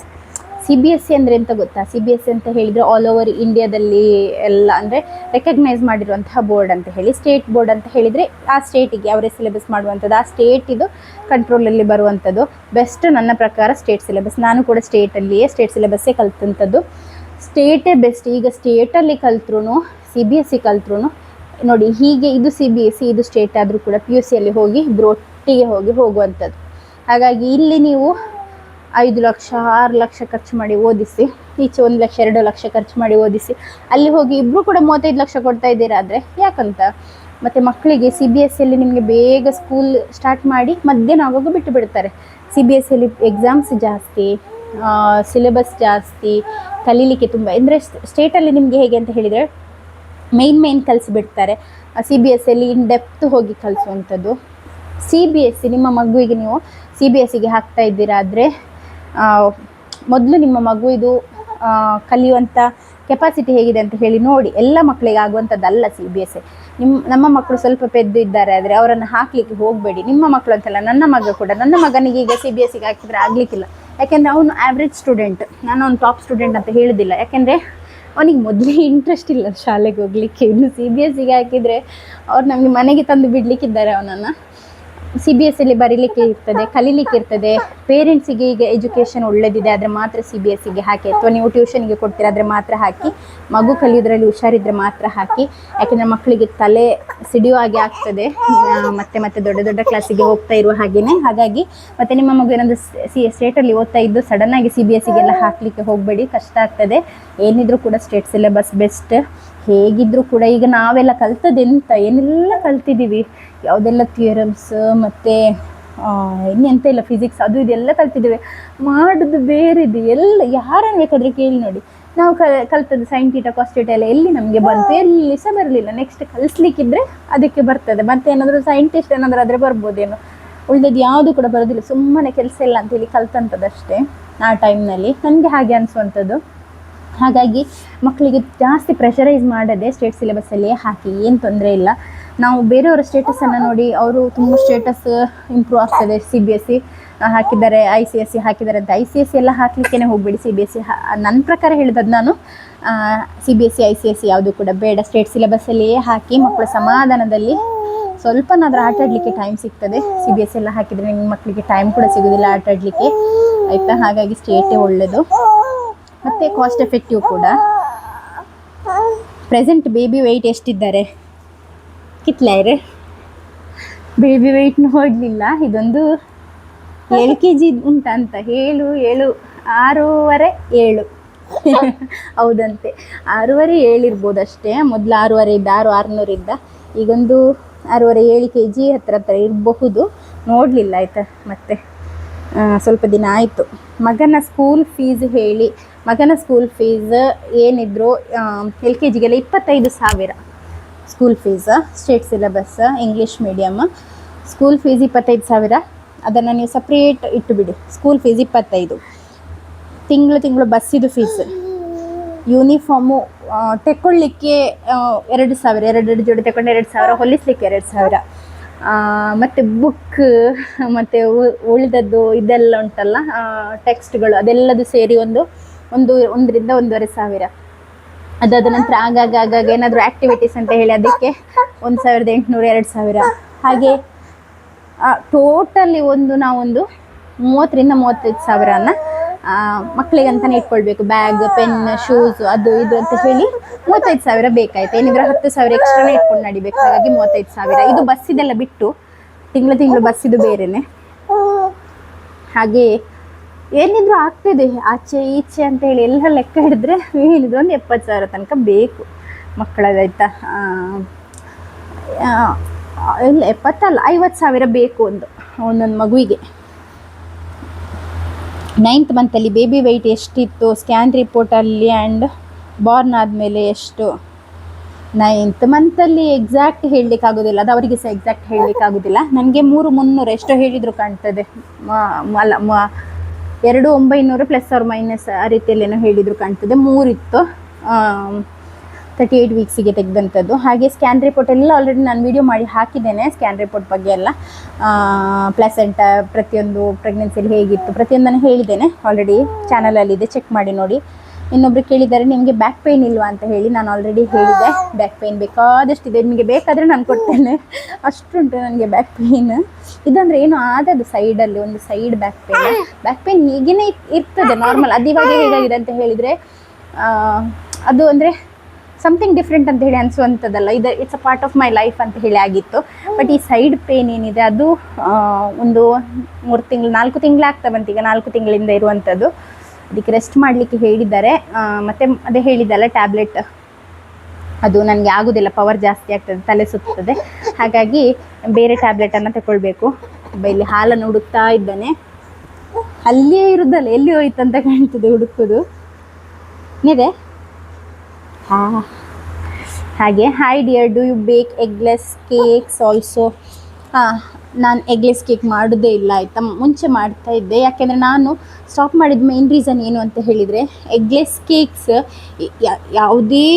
CBSE ಅಂದರೆ ಎಂತ ಗೊತ್ತಾ? CBSE ಅಂತ ಹೇಳಿದರೆ ಆಲ್ ಓವರ್ ಇಂಡಿಯಾದಲ್ಲಿ ಎಲ್ಲ ಅಂದರೆ ರೆಕಗ್ನೈಸ್ ಮಾಡಿರುವಂತಹ ಬೋರ್ಡ್ ಅಂತ ಹೇಳಿ. ಸ್ಟೇಟ್ ಬೋರ್ಡ್ ಅಂತ ಹೇಳಿದರೆ ಆ ಸ್ಟೇಟಿಗೆ ಅವರೇ ಸಿಲೆಬಸ್ ಮಾಡುವಂಥದ್ದು, ಆ ಸ್ಟೇಟಿದು ಕಂಟ್ರೋಲಲ್ಲಿ ಬರುವಂಥದ್ದು ಬೆಸ್ಟ್ ನನ್ನ ಪ್ರಕಾರ ಸ್ಟೇಟ್ ಸಿಲೆಬಸ್. ನಾನು ಕೂಡ ಸ್ಟೇಟ್ ಸಿಲೆಬಸ್ಸೇ ಕಲಿತಂಥದ್ದು. ಸ್ಟೇಟೇ ಬೆಸ್ಟ್. ಈಗ ಸ್ಟೇಟಲ್ಲಿ ಕಲ್ತ್ರೂ CBSE ಕಲ್ತ್ರೂ ನೋಡಿ, ಹೀಗೆ ಇದು CBSE ಇದು ಸ್ಟೇಟ್ ಆದರೂ ಕೂಡ PUCಯಲ್ಲಿ ಹೋಗಿ ಒಟ್ಟಿಗೆ ಹೋಗುವಂಥದ್ದು. ಹಾಗಾಗಿ ಇಲ್ಲಿ ನೀವು 5 ಲಕ್ಷ 6 ಲಕ್ಷ ಖರ್ಚು ಮಾಡಿ ಓದಿಸಿ, ಈಚೆ 1 ಲಕ್ಷ 2 ಲಕ್ಷ ಖರ್ಚು ಮಾಡಿ ಓದಿಸಿ, ಅಲ್ಲಿ ಹೋಗಿ ಇಬ್ಬರು ಕೂಡ 35 ಲಕ್ಷ ಕೊಡ್ತಾ ಇದ್ದೀರಾ ಆದರೆ ಯಾಕಂತ. ಮತ್ತು ಮಕ್ಕಳಿಗೆ CBSEಯಲ್ಲಿ ನಿಮಗೆ ಬೇಗ ಸ್ಕೂಲ್ ಸ್ಟಾರ್ಟ್ ಮಾಡಿ ಮಧ್ಯಾಹ್ನ ಆಗುವಾಗ ಬಿಟ್ಟು ಬಿಡ್ತಾರೆ. CBSEಯಲ್ಲಿ ಎಕ್ಸಾಮ್ಸ್ ಜಾಸ್ತಿ, ಸಿಲೆಬಸ್ ಜಾಸ್ತಿ, ಕಲೀಲಿಕ್ಕೆ ತುಂಬ. ಅಂದರೆ ಸ್ಟೇಟಲ್ಲಿ ನಿಮಗೆ ಹೇಗೆ ಅಂತ ಹೇಳಿದರೆ ಮೇನ್ ಕಲಿಸಿಬಿಡ್ತಾರೆ. CBSEಯಲ್ಲಿ ಇನ್ ಡೆಪ್ತ್ ಹೋಗಿ ಕಲಿಸುವಂಥದ್ದು. CBSE ನಿಮ್ಮ ಮಗುವಿಗೆ ನೀವು CBSEಗೆ ಹಾಕ್ತಾ ಇದ್ದೀರಾ ಆದರೆ ಮೊದಲು ನಿಮ್ಮ ಮಗು ಇದು ಕಲಿಯುವಂಥ ಕೆಪಾಸಿಟಿ ಹೇಗಿದೆ ಅಂತ ಹೇಳಿ ನೋಡಿ. ಎಲ್ಲ ಮಕ್ಕಳಿಗೆ ಆಗುವಂಥದ್ದಲ್ಲ CBSE. ನಮ್ಮ ಮಕ್ಕಳು ಸ್ವಲ್ಪ ಪೆದ್ದು ಇದ್ದಾರೆ ಆದರೆ ಅವರನ್ನು ಹಾಕಲಿಕ್ಕೆ ಹೋಗಬೇಡಿ. ನಿಮ್ಮ ಮಕ್ಕಳು ಅಂತಲ್ಲ, ನನ್ನ ಮಗನಿಗೆ ಈಗ CBSEಗೆ ಹಾಕಿದರೆ ಆಗಲಿಕ್ಕಿಲ್ಲ. ಯಾಕೆಂದರೆ ಅವನು ಆ್ಯಾವ್ರೇಜ್ ಸ್ಟೂಡೆಂಟ್, ನಾನು ಅವ್ನು ಟಾಪ್ ಸ್ಟೂಡೆಂಟ್ ಅಂತ ಹೇಳೋದಿಲ್ಲ. ಯಾಕೆಂದರೆ ಅವನಿಗೆ ಮೊದಲೇ ಇಂಟ್ರೆಸ್ಟ್ ಇಲ್ಲ ಶಾಲೆಗೆ ಹೋಗಲಿಕ್ಕೆ. ಇನ್ನು CBSEಗೆ ಹಾಕಿದರೆ ಅವ್ರು ನಮಗೆ ಮನೆಗೆ ತಂದು ಬಿಡಲಿಕ್ಕಿದ್ದಾರೆ ಅವನನ್ನು. CBSEಯಲ್ಲಿ ಬರೀಲಿಕ್ಕೆ ಇರ್ತದೆ, ಕಲೀಲಿಕ್ಕೆ ಇರ್ತದೆ. ಪೇರೆಂಟ್ಸಿಗೆ ಈಗ ಎಜುಕೇಷನ್ ಒಳ್ಳೆದಿದೆ ಆದರೆ ಮಾತ್ರ CBSEಗೆ ಹಾಕಿ, ಅಥವಾ ನೀವು ಟ್ಯೂಷನ್ಗೆ ಕೊಡ್ತೀರ ಆದರೆ ಮಾತ್ರ ಹಾಕಿ. ಮಗು ಕಲಿಯೋದ್ರಲ್ಲಿ ಹುಷಾರಿದ್ರೆ ಮಾತ್ರ ಹಾಕಿ. ಯಾಕೆಂದರೆ ಮಕ್ಕಳಿಗೆ ತಲೆ ಸಿಡಿಯೋ ಹಾಗೆ ಆಗ್ತದೆ, ಮತ್ತೆ ದೊಡ್ಡ ಕ್ಲಾಸಿಗೆ ಹೋಗ್ತಾ ಇರುವ ಹಾಗೆಯೇ. ಹಾಗಾಗಿ ಮತ್ತು ನಿಮ್ಮ ಮಗು ಏನಾದರೂ ಸ್ಟೇಟಲ್ಲಿ ಓದ್ತಾ ಇದ್ದು ಸಡನ್ನಾಗಿ CBSEಗೆಲ್ಲ ಹಾಕಲಿಕ್ಕೆ ಹೋಗಬೇಡಿ, ಕಷ್ಟ ಆಗ್ತದೆ. ಏನಿದ್ರೂ ಕೂಡ ಸ್ಟೇಟ್ ಸಿಲೆಬಸ್ ಬೆಸ್ಟ್. ಹೇಗಿದ್ದರೂ ಕೂಡ ಈಗ ನಾವೆಲ್ಲ ಕಲ್ತದೆಂತ ಏನೆಲ್ಲ ಕಲ್ತಿದ್ದೀವಿ, ಯಾವುದೆಲ್ಲ ಥಿಯರಮ್ಸ್ ಮತ್ತು ಇನ್ನೆಂತ ಇಲ್ಲ ಫಿಸಿಕ್ಸ್ ಅದು ಇದೆಲ್ಲ ಕಲ್ತಿದ್ದೇವೆ. ಮಾಡೋದು ಬೇರೆದು ಎಲ್ಲ ಯಾರನ್ನು ಬೇಕಾದರೆ ಕೇಳಿ ನೋಡಿ. ನಾವು ಕಲ್ತದ್ದು ಸೈನ್ ಥೀಟಾ ಕಾಸ್ ಥೀಟಾ ಎಲ್ಲ ಎಲ್ಲಿ ನಮಗೆ ಬಂತು? ಎಲ್ಲಿ ಸಹ ಬರಲಿಲ್ಲ. ನೆಕ್ಸ್ಟ್ ಕಲಿಸ್ಲಿಕ್ಕಿದ್ರೆ ಅದಕ್ಕೆ ಬರ್ತದೆ. ಮತ್ತು ಏನಾದರೂ ಸೈಂಟಿಸ್ಟ್ ಏನಾದರೂ ಆದರೆ ಬರ್ಬೋದೇನೋ. ಉಳಿದದ್ದು ಯಾವುದು ಕೂಡ ಬರೋದಿಲ್ಲ, ಸುಮ್ಮನೆ ಕೆಲಸ ಇಲ್ಲ ಅಂತೇಳಿ ಕಲ್ತಂಥದ್ದಷ್ಟೇ ಆ ಟೈಮ್ನಲ್ಲಿ ನನಗೆ ಹಾಗೆ ಅನಿಸುವಂಥದ್ದು. ಹಾಗಾಗಿ ಮಕ್ಕಳಿಗೆ ಜಾಸ್ತಿ ಪ್ರೆಷರೈಸ್ ಮಾಡದೆ ಸ್ಟೇಟ್ ಸಿಲೆಬಸ್ಸಲ್ಲಿಯೇ ಹಾಕಿ, ಏನು ತೊಂದರೆ ಇಲ್ಲ. ನಾವು ಬೇರೆಯವರ ಸ್ಟೇಟಸನ್ನು ನೋಡಿ ಅವರು ತುಂಬ ಸ್ಟೇಟಸ್ ಇಂಪ್ರೂವ್ ಆಗ್ತದೆ, CBSE ಹಾಕಿದ್ದಾರೆ, ICSE ಹಾಕಿದ್ದಾರೆ ಅಂತ ICSE ಎಲ್ಲ ಹಾಕಲಿಕ್ಕೇ ಹೋಗಬೇಡಿ. CBSE ನನ್ನ ಪ್ರಕಾರ ಹೇಳಿದ್ದು ನಾನು, CBSE ICSE ಯಾವುದು ಕೂಡ ಬೇಡ, ಸ್ಟೇಟ್ ಸಿಲೆಬಸ್ಸಲ್ಲಿಯೇ ಹಾಕಿ ಮಕ್ಕಳು ಸಮಾಧಾನದಲ್ಲಿ ಸ್ವಲ್ಪನಾದರೂ ಆಟ ಆಡಲಿಕ್ಕೆ ಟೈಮ್ ಸಿಗ್ತದೆ. CBSE ಎಲ್ಲ ಹಾಕಿದರೆ ನಿಮ್ಮ ಮಕ್ಕಳಿಗೆ ಟೈಮ್ ಕೂಡ ಸಿಗೋದಿಲ್ಲ ಆಟ ಆಡಲಿಕ್ಕೆ, ಆಯಿತಾ. ಹಾಗಾಗಿ ಸ್ಟೇಟೇ ಒಳ್ಳೆಯದು ಮತ್ತು ಕಾಸ್ಟ್ ಎಫೆಕ್ಟಿವ್ ಕೂಡ. ಪ್ರೆಸೆಂಟ್ ಬೇಬಿ ವೆಯ್ಟ್ ಎಷ್ಟಿದ್ದಾರೆ ಕಿತ್ಲಾಯ್ರೆ? ಬೇಬಿ ವೆಯ್ಟ್ ನೋಡಲಿಲ್ಲ, ಇದೊಂದು 7 kg ಉಂಟಂತ, 7 6.5 7 ಹೌದಂತೆ, 6.5 7 ಇರ್ಬೋದು ಅಷ್ಟೇ. ಮೊದಲು 6.5 ಇದ್ದ, 600 ಇದ್ದ, ಈಗೊಂದು 6.5 7 kg ಹತ್ರ ಇರಬಹುದು, ನೋಡಲಿಲ್ಲ ಆಯಿತಾ. ಮತ್ತು ಸ್ವಲ್ಪ ದಿನ ಆಯಿತು. ಮಗನ ಸ್ಕೂಲ್ ಫೀಸ್ ಹೇಳಿ. ಮಗನ ಸ್ಕೂಲ್ ಫೀಸ್ ಏನಿದ್ರು LKGಗೆಲ್ಲ 25,000 school fees, state syllabus English medium. School fees 25,000, ಅದನ್ನು ನೀವು ಸಪ್ರೇಟ್ ಇಟ್ಟುಬಿಡಿ. ಸ್ಕೂಲ್ ಫೀಸ್ 25, ತಿಂಗಳು ಬಸ್ಸಿದು ಫೀಸ್, ಯೂನಿಫಾರ್ಮು ತೆಕ್ಕೊಳ್ಳಿಕ್ಕೆ 2,000, 2 ಜೋಡಿ ತಗೊಂಡು 2,000, ಹೊಲಿಸ್ಲಿಕ್ಕೆ 2,000, ಮತ್ತು ಬುಕ್ ಮತ್ತು ಉಳಿದದ್ದು ಇದೆಲ್ಲ ಉಂಟಲ್ಲ ಟೆಕ್ಸ್ಟ್ಗಳು, ಅದೆಲ್ಲದು ಸೇರಿ ಒಂದರಿಂದ 1,500. ಅದಾದ ನಂತರ ಆಗಾಗ ಏನಾದರೂ ಆ್ಯಕ್ಟಿವಿಟೀಸ್ ಅಂತ ಹೇಳಿ ಅದಕ್ಕೆ 1,800 2,000. ಹಾಗೆ ಟೋಟಲಿ ನಾವೊಂದು 30,000 ರಿಂದ 35,000 ಮಕ್ಕಳಿಗೆ ಅಂತಲೇ ಇಟ್ಕೊಳ್ಬೇಕು. ಬ್ಯಾಗ್, ಪೆನ್, ಶೂಸ್, ಅದು ಇದು ಅಂತ ಹೇಳಿ 35,000 ಬೇಕಾಯ್ತು. ಏನಿದ್ರೆ 10,000 ಎಕ್ಸ್ಟ್ರಾನೇ ಇಟ್ಕೊಂಡು ನಡಿಬೇಕು. ಹಾಗಾಗಿ 35,000. ಇದು ಬಸ್ಸಿದೆಲ್ಲ ಬಿಟ್ಟು ತಿಂಗಳು ಬಸ್ಸಿದು ಬೇರೆನೆ. ಹಾಗೆ ಏನಿದ್ರು ಆಗ್ತಿದೆ ಆಚೆ ಈಚೆ ಅಂತ ಹೇಳಿ ಎಲ್ಲ ಲೆಕ್ಕ ಹಿಡಿದ್ರೆ ಏನಿದ್ರು ಒಂದು 70,000 ತನಕ ಬೇಕು ಮಕ್ಕಳದಾಯ್ತಾ. ಇಲ್ಲ 70 ಅಲ್ಲ, 50,000 ಬೇಕು ಒಂದೊಂದು ಮಗುವಿಗೆ. 9th ಮಂತಲ್ಲಿ ಬೇಬಿ ವೆಯ್ಟ್ ಎಷ್ಟಿತ್ತು ಸ್ಕ್ಯಾನ್ ರಿಪೋರ್ಟಲ್ಲಿ ಆ್ಯಂಡ್ ಬಾರ್ನ್ ಆದಮೇಲೆ ಎಷ್ಟು? 9th ಮಂತಲ್ಲಿ ಎಕ್ಸಾಕ್ಟ್ ಹೇಳಲಿಕ್ಕಾಗೋದಿಲ್ಲ, ಅದು ಅವರಿಗೆ ಸಹ ಎಕ್ಸಾಕ್ಟ್ ಹೇಳಲಿಕ್ಕಾಗೋದಿಲ್ಲ. ನನಗೆ 3,300 ಎಷ್ಟೋ ಹೇಳಿದರು ಕಾಣ್ತದೆ. 2,900 ಪ್ಲಸ್ ಅವ್ರ ಮೈನಸ್ ಆ ರೀತಿಯಲ್ಲೇನೋ ಹೇಳಿದರು ಕಾಣ್ತದೆ. 3 ಇತ್ತು 38 ವೀಕ್ಸಿಗೆ ತೆಗೆದಂಥದ್ದು. ಹಾಗೆ ಸ್ಕ್ಯಾನ್ ರಿಪೋರ್ಟ್ ಎಲ್ಲ ಆಲ್ರೆಡಿ ನಾನು ವಿಡಿಯೋ ಮಾಡಿ ಹಾಕಿದ್ದೇನೆ. ಸ್ಕ್ಯಾನ್ ರಿಪೋರ್ಟ್ ಬಗ್ಗೆ ಎಲ್ಲ ಪ್ಲೆಸೆಂಟ ಪ್ರತಿಯೊಂದು ಪ್ರೆಗ್ನೆನ್ಸಿಯಲ್ಲಿ ಹೇಗಿತ್ತು ಪ್ರತಿಯೊಂದನ್ನು ಹೇಳಿದ್ದೇನೆ. ಆಲ್ರೆಡಿ ಚಾನಲಲ್ಲಿದೆ, ಚೆಕ್ ಮಾಡಿ ನೋಡಿ. ಇನ್ನೊಬ್ರು ಕೇಳಿದ್ದಾರೆ ನಿಮಗೆ ಬ್ಯಾಕ್ ಪೇಯ್ನ್ ಇಲ್ವಾ ಅಂತ ಹೇಳಿ. ನಾನು ಆಲ್ರೆಡಿ ಹೇಳಿದೆ ಬ್ಯಾಕ್ ಪೇಯ್ನ್ ಬೇಕಾದಷ್ಟಿದೆ, ನಿಮಗೆ ಬೇಕಾದರೆ ನಾನು ಕೊಡ್ತೇನೆ, ಅಷ್ಟುಂಟು ನನಗೆ ಬ್ಯಾಕ್ ಪೇಯ್ನ್. ಇದಂದರೆ ಏನು ಆದದ್ದು ಸೈಡಲ್ಲಿ ಒಂದು ಸೈಡ್ ಬ್ಯಾಕ್ ಪೇಯ್ನ್ ಹೀಗೇ ಇರ್ತದೆ ನಾರ್ಮಲ್. ಅದು ಇವಾಗ ಹೇಗಾಗಿದೆ ಅಂತ ಹೇಳಿದರೆ ಅದು ಅಂದರೆ ಸಮಥಿಂಗ್ ಡಿಫ್ರೆಂಟ್ ಅಂತ ಹೇಳಿ ಅನಿಸುವಂಥದ್ದಲ್ಲ. It's a part of my life ಅಂತ ಹೇಳಿ ಆಗಿತ್ತು. ಬಟ್ ಈ ಸೈಡ್ ಪೇಯ್ನ್ ಏನಿದೆ ಅದು ಒಂದು 4 ತಿಂಗಳು ಆಗ್ತಾ ಬಂತು, ಈಗ 4 ತಿಂಗಳಿಂದ ಇರುವಂಥದ್ದು. ಅದಕ್ಕೆ ರೆಸ್ಟ್ ಮಾಡಲಿಕ್ಕೆ ಹೇಳಿದ್ದಾರೆ. ಮತ್ತು ಅದೇ ಹೇಳಿದ್ದಲ್ಲ ಟ್ಯಾಬ್ಲೆಟ್, ಅದು ನನಗೆ ಆಗೋದಿಲ್ಲ, ಪವರ್ ಜಾಸ್ತಿ ಆಗ್ತದೆ, ತಲೆ ಸುತ್ತದೆ. ಹಾಗಾಗಿ ಬೇರೆ ಟ್ಯಾಬ್ಲೆಟನ್ನು ತಗೊಳ್ಬೇಕು. ಇಲ್ಲಿ ಹಾಲನ್ನು ಹುಡುಕ್ತಾ ಇದ್ದಾನೆ, ಅಲ್ಲಿಯೇ ಇರೋದಲ್ಲ ಎಲ್ಲಿ ಹೋಯ್ತು ಅಂತ ಕಾಣ್ತದೆ ಹುಡುಕೋದು ಇದೆ. ಹಾಗೆ ಹಾಯ್ ಡಿಯರ್, ಡೂ ಯು ಬೇಕ್ ಎಗ್ಲೆಸ್ ಕೇಕ್ಸ್ ಆಲ್ಸೋ? ನಾನು ಎಗ್ಲೆಸ್ ಕೇಕ್ ಮಾಡೋದೇ ಇಲ್ಲ ಆಯಿತಾ. ಮುಂಚೆ ಮಾಡ್ತಾ ಇದ್ದೆ, ಯಾಕೆಂದರೆ ನಾನು ಸ್ಟಾಪ್ ಮಾಡಿದ ಮೇನ್ ರೀಸನ್ ಏನು ಅಂತ ಹೇಳಿದರೆ ಎಗ್ಲೆಸ್ ಕೇಕ್ಸ್ ಯಾವುದೇ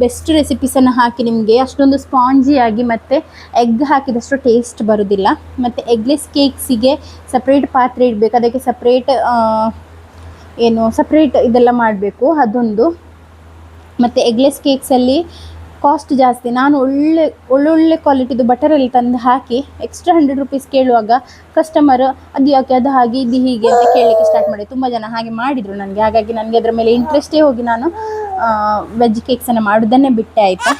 ಬೆಸ್ಟ್ ರೆಸಿಪೀಸನ್ನು ಹಾಕಿ ನಿಮಗೆ ಅಷ್ಟೊಂದು ಸ್ಪಾಂಜಿಯಾಗಿ ಮತ್ತು ಎಗ್ ಹಾಕಿದಷ್ಟು ಟೇಸ್ಟ್ ಬರೋದಿಲ್ಲ. ಮತ್ತು ಎಗ್ಲೆಸ್ ಕೇಕ್ಸಿಗೆ ಸಪ್ರೇಟ್ ಪಾತ್ರೆ ಇಡಬೇಕು, ಅದಕ್ಕೆ ಸಪ್ರೇಟ್ ಇದೆಲ್ಲ ಮಾಡಬೇಕು, ಅದೊಂದು. ಮತ್ತು ಎಗ್ಲೆಸ್ ಕೇಕ್ಸಲ್ಲಿ ಕಾಸ್ಟ್ ಜಾಸ್ತಿ. ನಾನು ಒಳ್ಳೊಳ್ಳೆ ಕ್ವಾಲಿಟಿದು ಬಟರಲ್ಲಿ ತಂದು ಹಾಕಿ ಎಕ್ಸ್ಟ್ರಾ 100 ರೂಪೀಸ್ ಕೇಳುವಾಗ ಕಸ್ಟಮರ್ ಅದು ಯಾಕೆ, ಅದು ಹಾಗೆ ಇದು ಹೀಗೆ ಅಂತ ಕೇಳಲಿಕ್ಕೆ ಸ್ಟಾರ್ಟ್ ಮಾಡಿ. ತುಂಬ ಜನ ಹಾಗೆ ಮಾಡಿದರು ನನಗೆ. ಹಾಗಾಗಿ ನನಗೆ ಅದರ ಮೇಲೆ ಇಂಟ್ರೆಸ್ಟೇ ಹೋಗಿ ನಾನು ವೆಜ್ ಕೇಕ್ಸನ್ನು ಮಾಡೋದನ್ನೇ ಬಿಟ್ಟೆ ಆಯಿತಾ.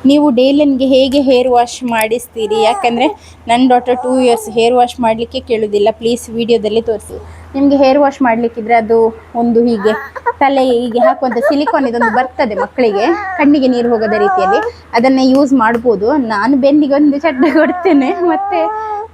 ನೀವು ಡೇಲನ್ಗೆ ಹೇಗೆ ಹೇರ್ ವಾಶ್ ಮಾಡಿಸ್ತೀರಿ? ಯಾಕೆಂದರೆ ನನ್ನ ಡಾಟರ್ 2 ಇಯರ್ಸ್ ಹೇರ್ ವಾಶ್ ಮಾಡಲಿಕ್ಕೆ ಕೇಳೋದಿಲ್ಲ. ಪ್ಲೀಸ್ ವಿಡಿಯೋದಲ್ಲಿ ತೋರಿಸಿ. ನಿಮಗೆ ಹೇರ್ ವಾಶ್ ಮಾಡಲಿಕ್ಕಿದ್ರೆ ಅದು ಒಂದು ಹೀಗೆ ತಲೆ ಹೀಗೆ ಹಾಕುವಂಥ ಸಿಲಿಕಾನ್ ಇದೊಂದು ಬರ್ತದೆ ಮಕ್ಕಳಿಗೆ, ಕಣ್ಣಿಗೆ ನೀರು ಹೋಗೋದ ರೀತಿಯಲ್ಲಿ, ಅದನ್ನು ಯೂಸ್ ಮಾಡ್ಬೋದು. ನಾನು ಬೆನ್ನಿಗೆ ಒಂದು ಚಡ್ಡ ಕೊಡ್ತೇನೆ ಮತ್ತು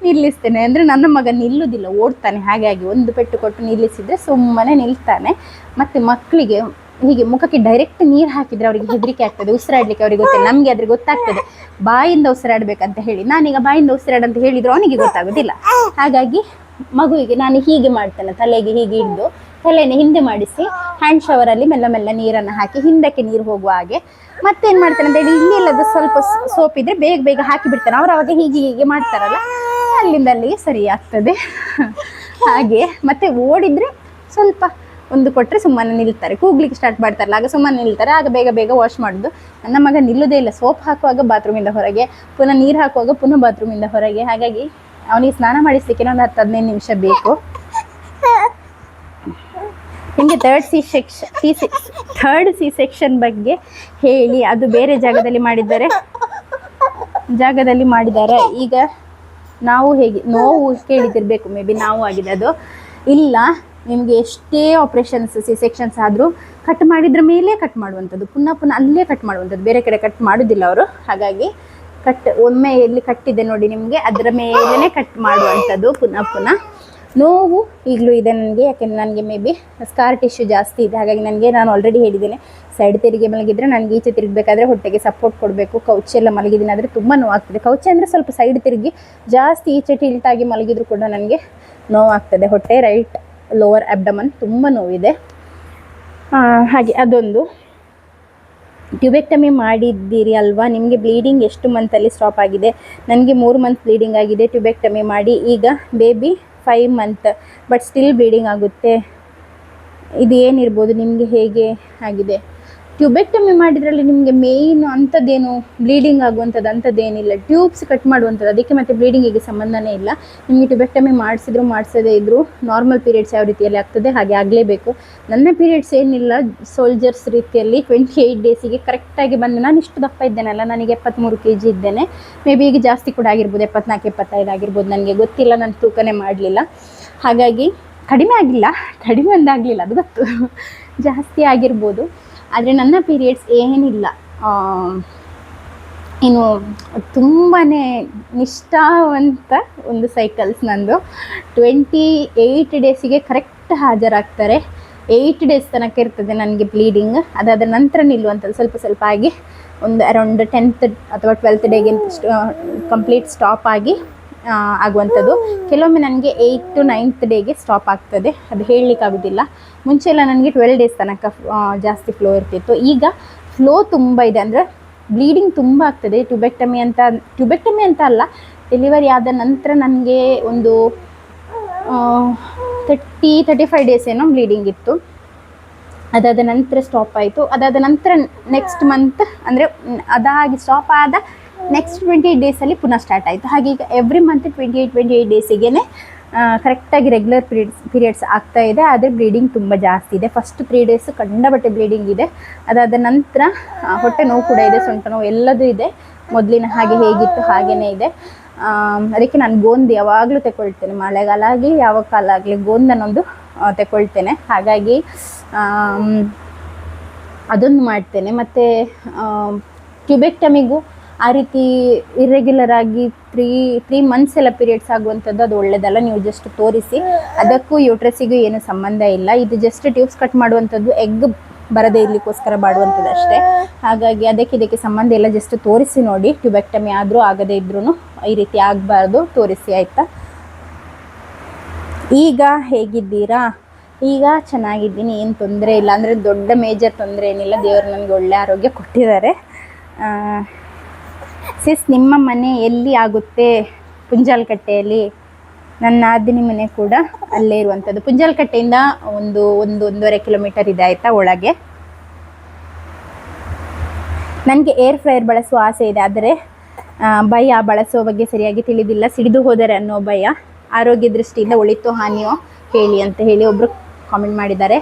ನಿಲ್ಲಿಸ್ತೇನೆ. ಅಂದರೆ ನನ್ನ ಮಗ ನಿಲ್ಲುವುದಿಲ್ಲ, ಓಡ್ತಾನೆ. ಹಾಗಾಗಿ ಒಂದು ಪೆಟ್ಟು ಕೊಟ್ಟು ನಿಲ್ಲಿಸಿದರೆ ಸುಮ್ಮನೆ ನಿಲ್ತಾನೆ. ಮತ್ತು ಮಕ್ಕಳಿಗೆ ಹೀಗೆ ಮುಖಕ್ಕೆ ಡೈರೆಕ್ಟ್ ನೀರು ಹಾಕಿದರೆ ಅವರಿಗೆ ಹೆದರಿಕೆ ಆಗ್ತದೆ, ಉಸಿರಾಡಲಿಕ್ಕೆ ಅವರಿಗೆ ಗೊತ್ತಿಲ್ಲ. ನಮಗೆ ಅದ್ರ ಗೊತ್ತಾಗ್ತದೆ ಬಾಯಿಂದ ಉಸಿರಾಡಬೇಕಂತ ಹೇಳಿ. ನಾನೀಗ ಬಾಯಿಂದ ಉಸಿರಾಡಂತ ಹೇಳಿದ್ರು ಅವನಿಗೆ ಗೊತ್ತಾಗೋದಿಲ್ಲ. ಹಾಗಾಗಿ ಮಗುವಿಗೆ ನಾನು ಹೀಗೆ ಮಾಡ್ತೇನೆ, ತಲೆಗೆ ಹೀಗೆ ಹಿಡಿದು ತಲೆಯನ್ನು ಹಿಂದೆ ಮಾಡಿಸಿ ಹ್ಯಾಂಡ್ ಶವರಲ್ಲಿ ಮೆಲ್ಲ ಮೆಲ್ಲ ನೀರನ್ನು ಹಾಕಿ ಹಿಂದಕ್ಕೆ ನೀರು ಹೋಗುವ ಹಾಗೆ. ಮತ್ತೇನು ಮಾಡ್ತೇನೆ ಅಂತ ಹೇಳಿ, ಇಲ್ಲಿ ಎಲ್ಲದು ಸ್ವಲ್ಪ ಸೋಪ್ ಇದ್ರೆ ಬೇಗ ಬೇಗ ಹಾಕಿ ಬಿಡ್ತಾನೆ. ಅವ್ರು ಅವಾಗ ಹೀಗೆ ಹೀಗೆ ಮಾಡ್ತಾರಲ್ಲ, ಅಲ್ಲಿಂದ ಅಲ್ಲಿಗೆ ಸರಿ ಆಗ್ತದೆ. ಹಾಗೆ ಮತ್ತೆ ಓಡಿದರೆ ಸ್ವಲ್ಪ ಒಂದು ಕೊಟ್ಟರೆ ಸುಮ್ಮನೆ ನಿಲ್ತಾರೆ, ಕೂಗ್ಲಿಕ್ಕೆ ಸ್ಟಾರ್ಟ್ ಮಾಡ್ತಾರಲ್ಲ ಆಗ ಸುಮ್ಮನೆ ನಿಲ್ತಾರೆ. ಆಗ ಬೇಗ ಬೇಗ ವಾಶ್ ಮಾಡೋದು. ನನ್ನ ಮಗ ನಿಲ್ಲುವುದೇ ಇಲ್ಲ, ಸೋಪ್ ಹಾಕುವಾಗ ಬಾತ್ರೂಮಿಂದ ಹೊರಗೆ, ಪುನಃ ನೀರು ಹಾಕುವಾಗ ಪುನಃ ಬಾತ್ರೂಮಿಂದ ಹೊರಗೆ. ಹಾಗಾಗಿ ಅವನಿಗೆ ಸ್ನಾನ ಮಾಡಿಸ್ಲಿಕ್ಕೆ ಒಂದು 10-15 ನಿಮಿಷ ಬೇಕು. ನಿಮಗೆ ಥರ್ಡ್ ಸಿ ಸೆಕ್ಷನ್ ಬಗ್ಗೆ ಹೇಳಿ, ಅದು ಬೇರೆ ಜಾಗದಲ್ಲಿ ಮಾಡಿದ್ದಾರೆ. ಈಗ ನಾವು ಹೇಗೆ ನೋವು ಕೇಳಿದಿರಬೇಕು, ಮೇ ಬಿ ನಾವು ಆಗಿದೆ ಅದು. ಇಲ್ಲ, ನಿಮಗೆ ಎಷ್ಟೇ ಆಪ್ರೇಷನ್ಸ್ ಸಿ ಸೆಕ್ಷನ್ಸ್ ಆದರೂ ಕಟ್ ಮಾಡಿದ್ರ ಮೇಲೆ ಕಟ್ ಮಾಡುವಂಥದ್ದು, ಪುನಃ ಅಲ್ಲೇ ಕಟ್ ಮಾಡುವಂಥದ್ದು, ಬೇರೆ ಕಡೆ ಕಟ್ ಮಾಡೋದಿಲ್ಲ ಅವರು. ಹಾಗಾಗಿ ಒಮ್ಮೆ ಎಲ್ಲಿ ಕಟ್ಟಿದೆ ನೋಡಿ ನಿಮಗೆ, ಅದರ ಮೇಲೇ ಕಟ್ ಮಾಡುವಂಥದ್ದು ಪುನಃ. ನೋವು ಈಗಲೂ ಇದೆ ನನಗೆ, ಯಾಕೆಂದರೆ ನನಗೆ ಮೇ ಬಿ ಸ್ಕಾರ್ ಟಿಶ್ಯೂ ಜಾಸ್ತಿ ಇದೆ. ಹಾಗಾಗಿ ನಾನು ಆಲ್ರೆಡಿ ಹೇಳಿದ್ದೇನೆ, ಸೈಡ್ ತಿರುಗಿ ಮಲಗಿದರೆ ನನಗೆ ಈಚೆ ತಿರುಗಬೇಕಾದ್ರೆ ಹೊಟ್ಟೆಗೆ ಸಪೋರ್ಟ್ ಕೊಡಬೇಕು. ಕೌಚೆಲ್ಲ ಮಲಗಿದ್ದೀನಿ ಆದರೆ ತುಂಬ ನೋವಾಗ್ತದೆ. ಕೌಚೆ ಅಂದರೆ ಸ್ವಲ್ಪ ಸೈಡ್ ತಿರುಗಿ ಜಾಸ್ತಿ ಈಚೆ ಟಿಲ್ಟಾಗಿ ಮಲಗಿದ್ರು ಕೂಡ ನನಗೆ ನೋವಾಗ್ತದೆ. ಹೊಟ್ಟೆ ರೈಟ್ ಲೋವರ್ ಅಬ್ಡಮನ್ ತುಂಬ ನೋವಿದೆ. ಹಾಗೆ ಅದೊಂದು. ಟ್ಯೂಬೆಕ್ಟಮಿ ಮಾಡಿದ್ದೀರಿ ಅಲ್ವಾ, ನಿಮಗೆ ಬ್ಲೀಡಿಂಗ್ ಎಷ್ಟು ಮಂತಲ್ಲಿ ಸ್ಟಾಪ್ ಆಗಿದೆ? ನನಗೆ 3 ಮಂತ್ ಬ್ಲೀಡಿಂಗ್ ಆಗಿದೆ ಟ್ಯೂಬೆಕ್ಟಮಿ ಮಾಡಿ. ಈಗ baby 5 month, but still bleeding ಆಗುತ್ತೆ. ಇದು ಏನಿರ್ಬೋದು, ನಿಮಗೆ ಹೇಗೆ ಆಗಿದೆ? ಟ್ಯೂಬೆಕ್ಟಮಿ ಮಾಡಿದ್ರಲ್ಲಿ ನಿಮಗೆ ಮೇಯ್ನು ಅಂಥದ್ದೇನು ಬ್ಲೀಡಿಂಗ್ ಆಗುವಂಥದ್ದು ಅಂಥದ್ದೇನಿಲ್ಲ, ಟ್ಯೂಬ್ಸ್ ಕಟ್ ಮಾಡುವಂಥದ್ದು. ಅದಕ್ಕೆ ಮತ್ತು ಬ್ಲೀಡಿಂಗಿಗೆ ಸಂಬಂಧನೇ ಇಲ್ಲ. ನಿಮಗೆ ಟ್ಯೂಬೆಕ್ಟಮಿ ಮಾಡಿಸದೇ ಇದ್ದರೂ ನಾರ್ಮಲ್ ಪೀರಿಯಡ್ಸ್ ಯಾವ ರೀತಿಯಲ್ಲಿ ಆಗ್ತದೆ ಹಾಗೆ ಆಗಲೇಬೇಕು. ನನ್ನ ಪೀರಿಯಡ್ಸ್ ಏನಿಲ್ಲ, ಸೋಲ್ಜರ್ಸ್ ರೀತಿಯಲ್ಲಿ 28 ಡೇಸಿಗೆ ಕರೆಕ್ಟಾಗಿ ಬಂದು, ನಾನು ಇಷ್ಟು ದಪ್ಪ ಇದ್ದೇನಲ್ಲ, ನನಗೆ 73 kg ಇದ್ದೇನೆ. ಮೇ ಬಿ ಈಗ ಜಾಸ್ತಿ ಕೂಡ ಆಗಿರ್ಬೋದು, 74-75 ಆಗಿರ್ಬೋದು, ನನಗೆ ಗೊತ್ತಿಲ್ಲ, ನಾನು ತೂಕನೇ ಮಾಡಲಿಲ್ಲ. ಹಾಗಾಗಿ ಕಡಿಮೆ ಒಂದಾಗಲಿಲ್ಲ, ಅದು ಗೊತ್ತು, ಜಾಸ್ತಿ ಆಗಿರ್ಬೋದು. ಆದರೆ ನನ್ನ ಪೀರಿಯಡ್ಸ್ ಏನಿಲ್ಲ, ಇನ್ನು ತುಂಬಾ ನಿಷ್ಠಾವಂತ ಒಂದು ಸೈಕಲ್ಸ್ ನಂದು. 28 ಡೇಸಿಗೆ ಕರೆಕ್ಟ್ ಹಾಜರಾಗ್ತಾರೆ. 8 ಡೇಸ್ ತನಕ ಇರ್ತದೆ ನನಗೆ ಬ್ಲೀಡಿಂಗ್. ಅದಾದ ನಂತರ ನಿಲ್ಲುವಂಥದ್ದು, ಸ್ವಲ್ಪ ಆಗಿ ಒಂದು ಅರೌಂಡ್ 10th ಅಥವಾ 12th ಡೇಗೆ ಕಂಪ್ಲೀಟ್ ಸ್ಟಾಪ್ ಆಗಿ ಆಗುವಂಥದ್ದು. ಕೆಲವೊಮ್ಮೆ ನನಗೆ 8th to 9th ಡೇಗೆ ಸ್ಟಾಪ್ ಆಗ್ತದೆ, ಅದು ಹೇಳಲಿಕ್ಕಾಗೋದಿಲ್ಲ. ಮುಂಚೆಲ್ಲ ನನಗೆ 12 ಡೇಸ್ ತನಕ ಜಾಸ್ತಿ ಫ್ಲೋ ಇರ್ತಿತ್ತು. ಈಗ ಫ್ಲೋ ತುಂಬ ಇದೆ, ಅಂದರೆ ಬ್ಲೀಡಿಂಗ್ ತುಂಬ ಆಗ್ತದೆ. ಟ್ಯೂಬೆಕ್ಟಮಿ ಅಂತ ಅಲ್ಲ, ಡೆಲಿವರಿ ಆದ ನಂತರ ನನಗೆ ಒಂದು 30-35 ಡೇಸ್ ಏನೋ ಬ್ಲೀಡಿಂಗ್ ಇತ್ತು. ಅದಾದ ನಂತರ ಸ್ಟಾಪ್ ಆಯಿತು. ಅದಾದ ನಂತರ ನೆಕ್ಸ್ಟ್ ಮಂತ್, ಅಂದರೆ ಅದಾಗಿ ಸ್ಟಾಪ್ ಆದ ನೆಕ್ಸ್ಟ್ 28 ಡೇಸಲ್ಲಿ ಪುನಃ ಸ್ಟಾರ್ಟ್ ಆಯಿತು. ಹಾಗೆ ಈಗ ಎವ್ರಿ ಮಂತ್ 28 ಡೇಸಿಗೆ ಕರೆಕ್ಟಾಗಿ ರೆಗ್ಯುಲರ್ ಪೀರಿಯಡ್ಸ್ ಆಗ್ತಾ ಇದೆ. ಆದರೆ ಬ್ಲೀಡಿಂಗ್ ತುಂಬ ಜಾಸ್ತಿ ಇದೆ. ಫಸ್ಟ್ 3 ಡೇಸ್ ಕಂಡಬಟ್ಟೆ ಬ್ಲೀಡಿಂಗ್ ಇದೆ. ಅದಾದ ನಂತರ ಹೊಟ್ಟೆ ನೋವು ಕೂಡ ಇದೆ, ಸೊಂಟ ನೋವು ಎಲ್ಲದೂ ಇದೆ. ಮೊದಲಿನ ಹಾಗೆ ಹೇಗಿತ್ತು ಹಾಗೇ ಇದೆ. ಅದಕ್ಕೆ ನಾನು ಗೋಂದು ಯಾವಾಗಲೂ ತಗೊಳ್ತೇನೆ, ಮಳೆಗಾಲ ಆಗಲಿ ಯಾವ ಕಾಲ ಆಗಲಿ ಗೋಂದನ್ನೊಂದು ತಗೊಳ್ತೇನೆ. ಹಾಗಾಗಿ ಅದೊಂದು ಮಾಡ್ತೇನೆ. ಮತ್ತು ಟ್ಯೂಬೆಕ್ಟಮಿಗೂ ಆ ರೀತಿ ಇರ್ರೆಗ್ಯುಲರ್ ಆಗಿ 3 ಮಂತ್ಸ್ ಎಲ್ಲ ಪೀರಿಯಡ್ಸ್ ಆಗುವಂಥದ್ದು ಅದು ಒಳ್ಳೆಯದಲ್ಲ. ನೀವು ಜಸ್ಟ್ ತೋರಿಸಿ, ಅದಕ್ಕೂ ಯೂಟ್ರಸ್ಸಿಗೂ ಏನು ಸಂಬಂಧ ಇಲ್ಲ. ಇದು ಜಸ್ಟ್ ಟ್ಯೂಬ್ಸ್ ಕಟ್ ಮಾಡುವಂಥದ್ದು, ಎಗ್ ಬರದೇ ಇರಲಿಕ್ಕೋಸ್ಕರ ಮಾಡುವಂಥದ್ದು ಅಷ್ಟೇ. ಹಾಗಾಗಿ ಇದಕ್ಕೆ ಸಂಬಂಧ ಇಲ್ಲ. ಜಸ್ಟ್ ತೋರಿಸಿ ನೋಡಿ, ಟ್ಯೂಬೆಕ್ಟಮಿ ಆದರೂ ಆಗದೇ ಇದ್ರೂ ಈ ರೀತಿ ಆಗಬಾರ್ದು, ತೋರಿಸಿ ಆಯಿತಾ. ಈಗ ಹೇಗಿದ್ದೀರಾ? ಈಗ ಚೆನ್ನಾಗಿದ್ದೀನಿ, ಏನು ತೊಂದರೆ ಇಲ್ಲ, ಅಂದರೆ ದೊಡ್ಡ ಮೇಜರ್ ತೊಂದರೆ ಏನಿಲ್ಲ. ದೇವರು ನನಗೆ ಒಳ್ಳೆ ಆರೋಗ್ಯ ಕೊಟ್ಟಿದ್ದಾರೆ. ಸಿಸ್, ನಿಮ್ಮ ಮನೆ ಎಲ್ಲಿ ಆಗುತ್ತೆ? ಪುಂಜಾಲಕಟ್ಟೆಯಲ್ಲಿ. ನನ್ನ ನಾದಿನಿ ಮನೆ ಕೂಡ ಅಲ್ಲೇ ಇರುವಂಥದ್ದು. ಪುಂಜಾಲಕಟ್ಟೆಯಿಂದ 1-1.5 ಕಿಲೋಮೀಟರ್ ಇದೆ ಆಯಿತಾ ಒಳಗೆ. ನನಗೆ ಏರ್ ಫ್ರೈಯರ್ ಬಳಸುವ ಆಸೆ ಇದೆ, ಆದರೆ ಭಯ, ಬಳಸುವ ಬಗ್ಗೆ ಸರಿಯಾಗಿ ತಿಳಿದಿಲ್ಲ, ಸಿಡಿದು ಹೋದರೆ ಅನ್ನೋ ಭಯ. ಆರೋಗ್ಯ ದೃಷ್ಟಿಯಿಂದ ಒಳಿತೋ ಹಾನಿಯೋ ಹೇಳಿ ಅಂತ ಹೇಳಿ ಒಬ್ಬರು ಕಾಮೆಂಟ್ ಮಾಡಿದ್ದಾರೆ.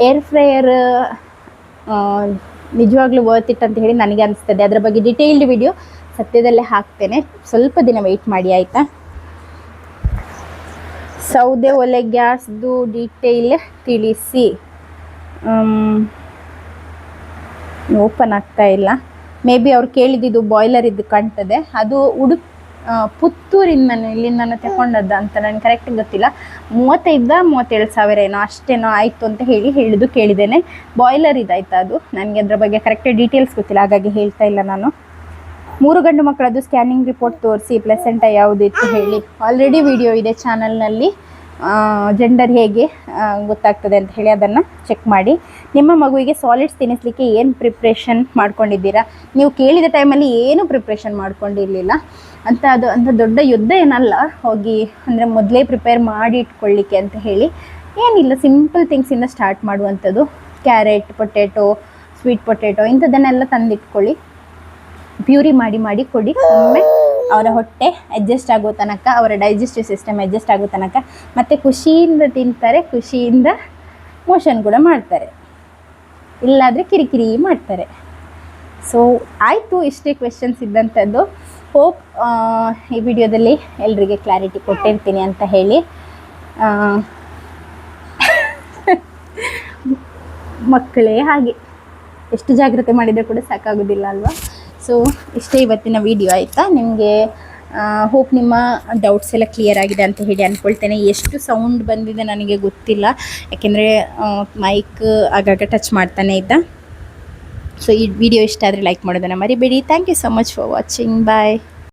ಏರ್ ಫ್ರೈಯರ್ ನಿಜವಾಗ್ಲೂ ವರ್ತ್ ಇಟ್ ಅಂತ ಹೇಳಿ ನನಗೆ ಅನಿಸ್ತದೆ. ಅದರ ಬಗ್ಗೆ ಡಿಟೇಲ್ಡ್ ವಿಡಿಯೋ ಸದ್ಯದಲ್ಲೇ ಹಾಕ್ತೇನೆ, ಸ್ವಲ್ಪ ದಿನ ವೆಯ್ಟ್ ಮಾಡಿ ಆಯಿತಾ. ಸೌದೆ ಒಲೆ ಗ್ಯಾಸ್ದು ಡೀಟೇಲ್ ತಿಳಿಸಿ. ಓಪನ್ ಆಗ್ತಾ ಇಲ್ಲ. ಮೇ ಬಿ ಅವ್ರು ಕೇಳಿದ್ದು ಬಾಯ್ಲರ್ ಇದ್ದು ಕಾಣ್ತದೆ. ಅದು ಪುತ್ತೂರಿಂದ ಇಲ್ಲಿಂದ ತಗೊಂಡದ್ದ ಅಂತ ನನಗೆ ಕರೆಕ್ಟ್ ಗೊತ್ತಿಲ್ಲ. 35,000-37,000 ಏನೋ ಅಷ್ಟೇನೋ ಆಯಿತು ಅಂತ ಹೇಳಿದ್ದು ಕೇಳಿದ್ದೇನೆ. ಬಾಯ್ಲರ್ ಇದಾಯ್ತು ಅದು. ನನಗೆ ಅದ್ರ ಬಗ್ಗೆ ಕರೆಕ್ಟ್ ಡೀಟೇಲ್ಸ್ ಗೊತ್ತಿಲ್ಲ, ಹಾಗಾಗಿ ಹೇಳ್ತಾ ಇಲ್ಲ ನಾನು. 3 ಗಂಡು ಮಕ್ಕಳದ್ದು ಸ್ಕ್ಯಾನಿಂಗ್ ರಿಪೋರ್ಟ್ ತೋರಿಸಿ, ಪ್ಲೆಸೆಂಟ ಯಾವುದಿತ್ತು ಹೇಳಿ. ಆಲ್ರೆಡಿ ವಿಡಿಯೋ ಇದೆ ಚಾನಲ್ನಲ್ಲಿ, ಜೆಂಡರ್ ಹೇಗೆ ಗೊತ್ತಾಗ್ತದೆ ಅಂತ ಹೇಳಿ, ಅದನ್ನು ಚೆಕ್ ಮಾಡಿ. ನಿಮ್ಮ ಮಗುವಿಗೆ ಸಾಲಿಡ್ಸ್ ತಿನ್ನಿಸ್ಲಿಕ್ಕೆ ಏನು ಪ್ರಿಪ್ರೇಷನ್ ಮಾಡ್ಕೊಂಡಿದ್ದೀರಾ? ನೀವು ಕೇಳಿದ ಟೈಮಲ್ಲಿ ಏನು ಪ್ರಿಪ್ರೇಷನ್ ಮಾಡ್ಕೊಂಡಿರಲಿಲ್ಲ ಅಂತ. ಅದು ದೊಡ್ಡ ಯುದ್ಧ ಏನಲ್ಲ, ಹೋಗಿ ಅಂದರೆ ಮೊದಲೇ ಪ್ರಿಪೇರ್ ಮಾಡಿ ಇಟ್ಕೊಳ್ಳಿಕ್ಕೆ ಅಂತ ಹೇಳಿ ಏನಿಲ್ಲ, ಸಿಂಪಲ್ ಥಿಂಗ್ಸಿಂದ ಸ್ಟಾರ್ಟ್ ಮಾಡುವಂಥದ್ದು. ಕ್ಯಾರೆಟ್, ಪೊಟೆಟೊ, ಸ್ವೀಟ್ ಪೊಟೆಟೊ ಇಂಥದ್ದನ್ನೆಲ್ಲ ತಂದಿಟ್ಕೊಳ್ಳಿ, ಪ್ಯೂರಿ ಮಾಡಿ ಕೊಡಿ. ಒಮ್ಮೆ ಅವರ ಹೊಟ್ಟೆ ಅಡ್ಜಸ್ಟ್ ಆಗೋ ತನಕ, ಅವರ ಡೈಜೆಸ್ಟಿವ್ ಸಿಸ್ಟಮ್ ಅಡ್ಜಸ್ಟ್ ಆಗೋ ತನಕ, ಮತ್ತು ಖುಷಿಯಿಂದ ತಿಂತಾರೆ, ಖುಷಿಯಿಂದ ಮೋಷನ್ ಕೂಡ ಮಾಡ್ತಾರೆ, ಇಲ್ಲಾದರೆ ಕಿರಿಕಿರಿ ಮಾಡ್ತಾರೆ. ಸೊ ಆಯಿತು, ಇಷ್ಟೇ ಕ್ವೆಶನ್ಸ್ ಇದ್ದಂಥದ್ದು. ಹೋಪ್ ಈ ವಿಡಿಯೋದಲ್ಲಿ ಎಲ್ರಿಗೆ ಕ್ಲಾರಿಟಿ ಕೊಟ್ಟಿರ್ತೀನಿ ಅಂತ ಹೇಳಿ. ಮಕ್ಕಳೇ ಹಾಗೆ, ಎಷ್ಟು ಜಾಗ್ರತೆ ಮಾಡಿದರೆ ಕೂಡ ಸಾಕಾಗೋದಿಲ್ಲ ಅಲ್ವಾ? ಸೊ ಇಷ್ಟೇ ಇವತ್ತಿನ ವಿಡಿಯೋ, ಆಯಿತಾ? ನಿಮಗೆ ಹೋಪ್ ನಿಮ್ಮ ಡೌಟ್ಸ್ ಎಲ್ಲ ಕ್ಲಿಯರ್ ಆಗಿದೆ ಅಂತ ಹೇಳಿ ಅಂದ್ಕೊಳ್ತೇನೆ. ಎಷ್ಟು ಸೌಂಡ್ ಬಂದಿದೆ ನನಗೆ ಗೊತ್ತಿಲ್ಲ, ಯಾಕೆಂದರೆ ಮೈಕ್ ಆಗಾಗ ಟಚ್ ಮಾಡ್ತಾನೆ ಇದ್ದ. ಸೊ ಈ ವಿಡಿಯೋ ಇಷ್ಟ ಆದರೆ ಲೈಕ್ ಮಾಡೋದನ್ನು ಮರಿಬೇಡಿ. Thank you so much for watching. Bye.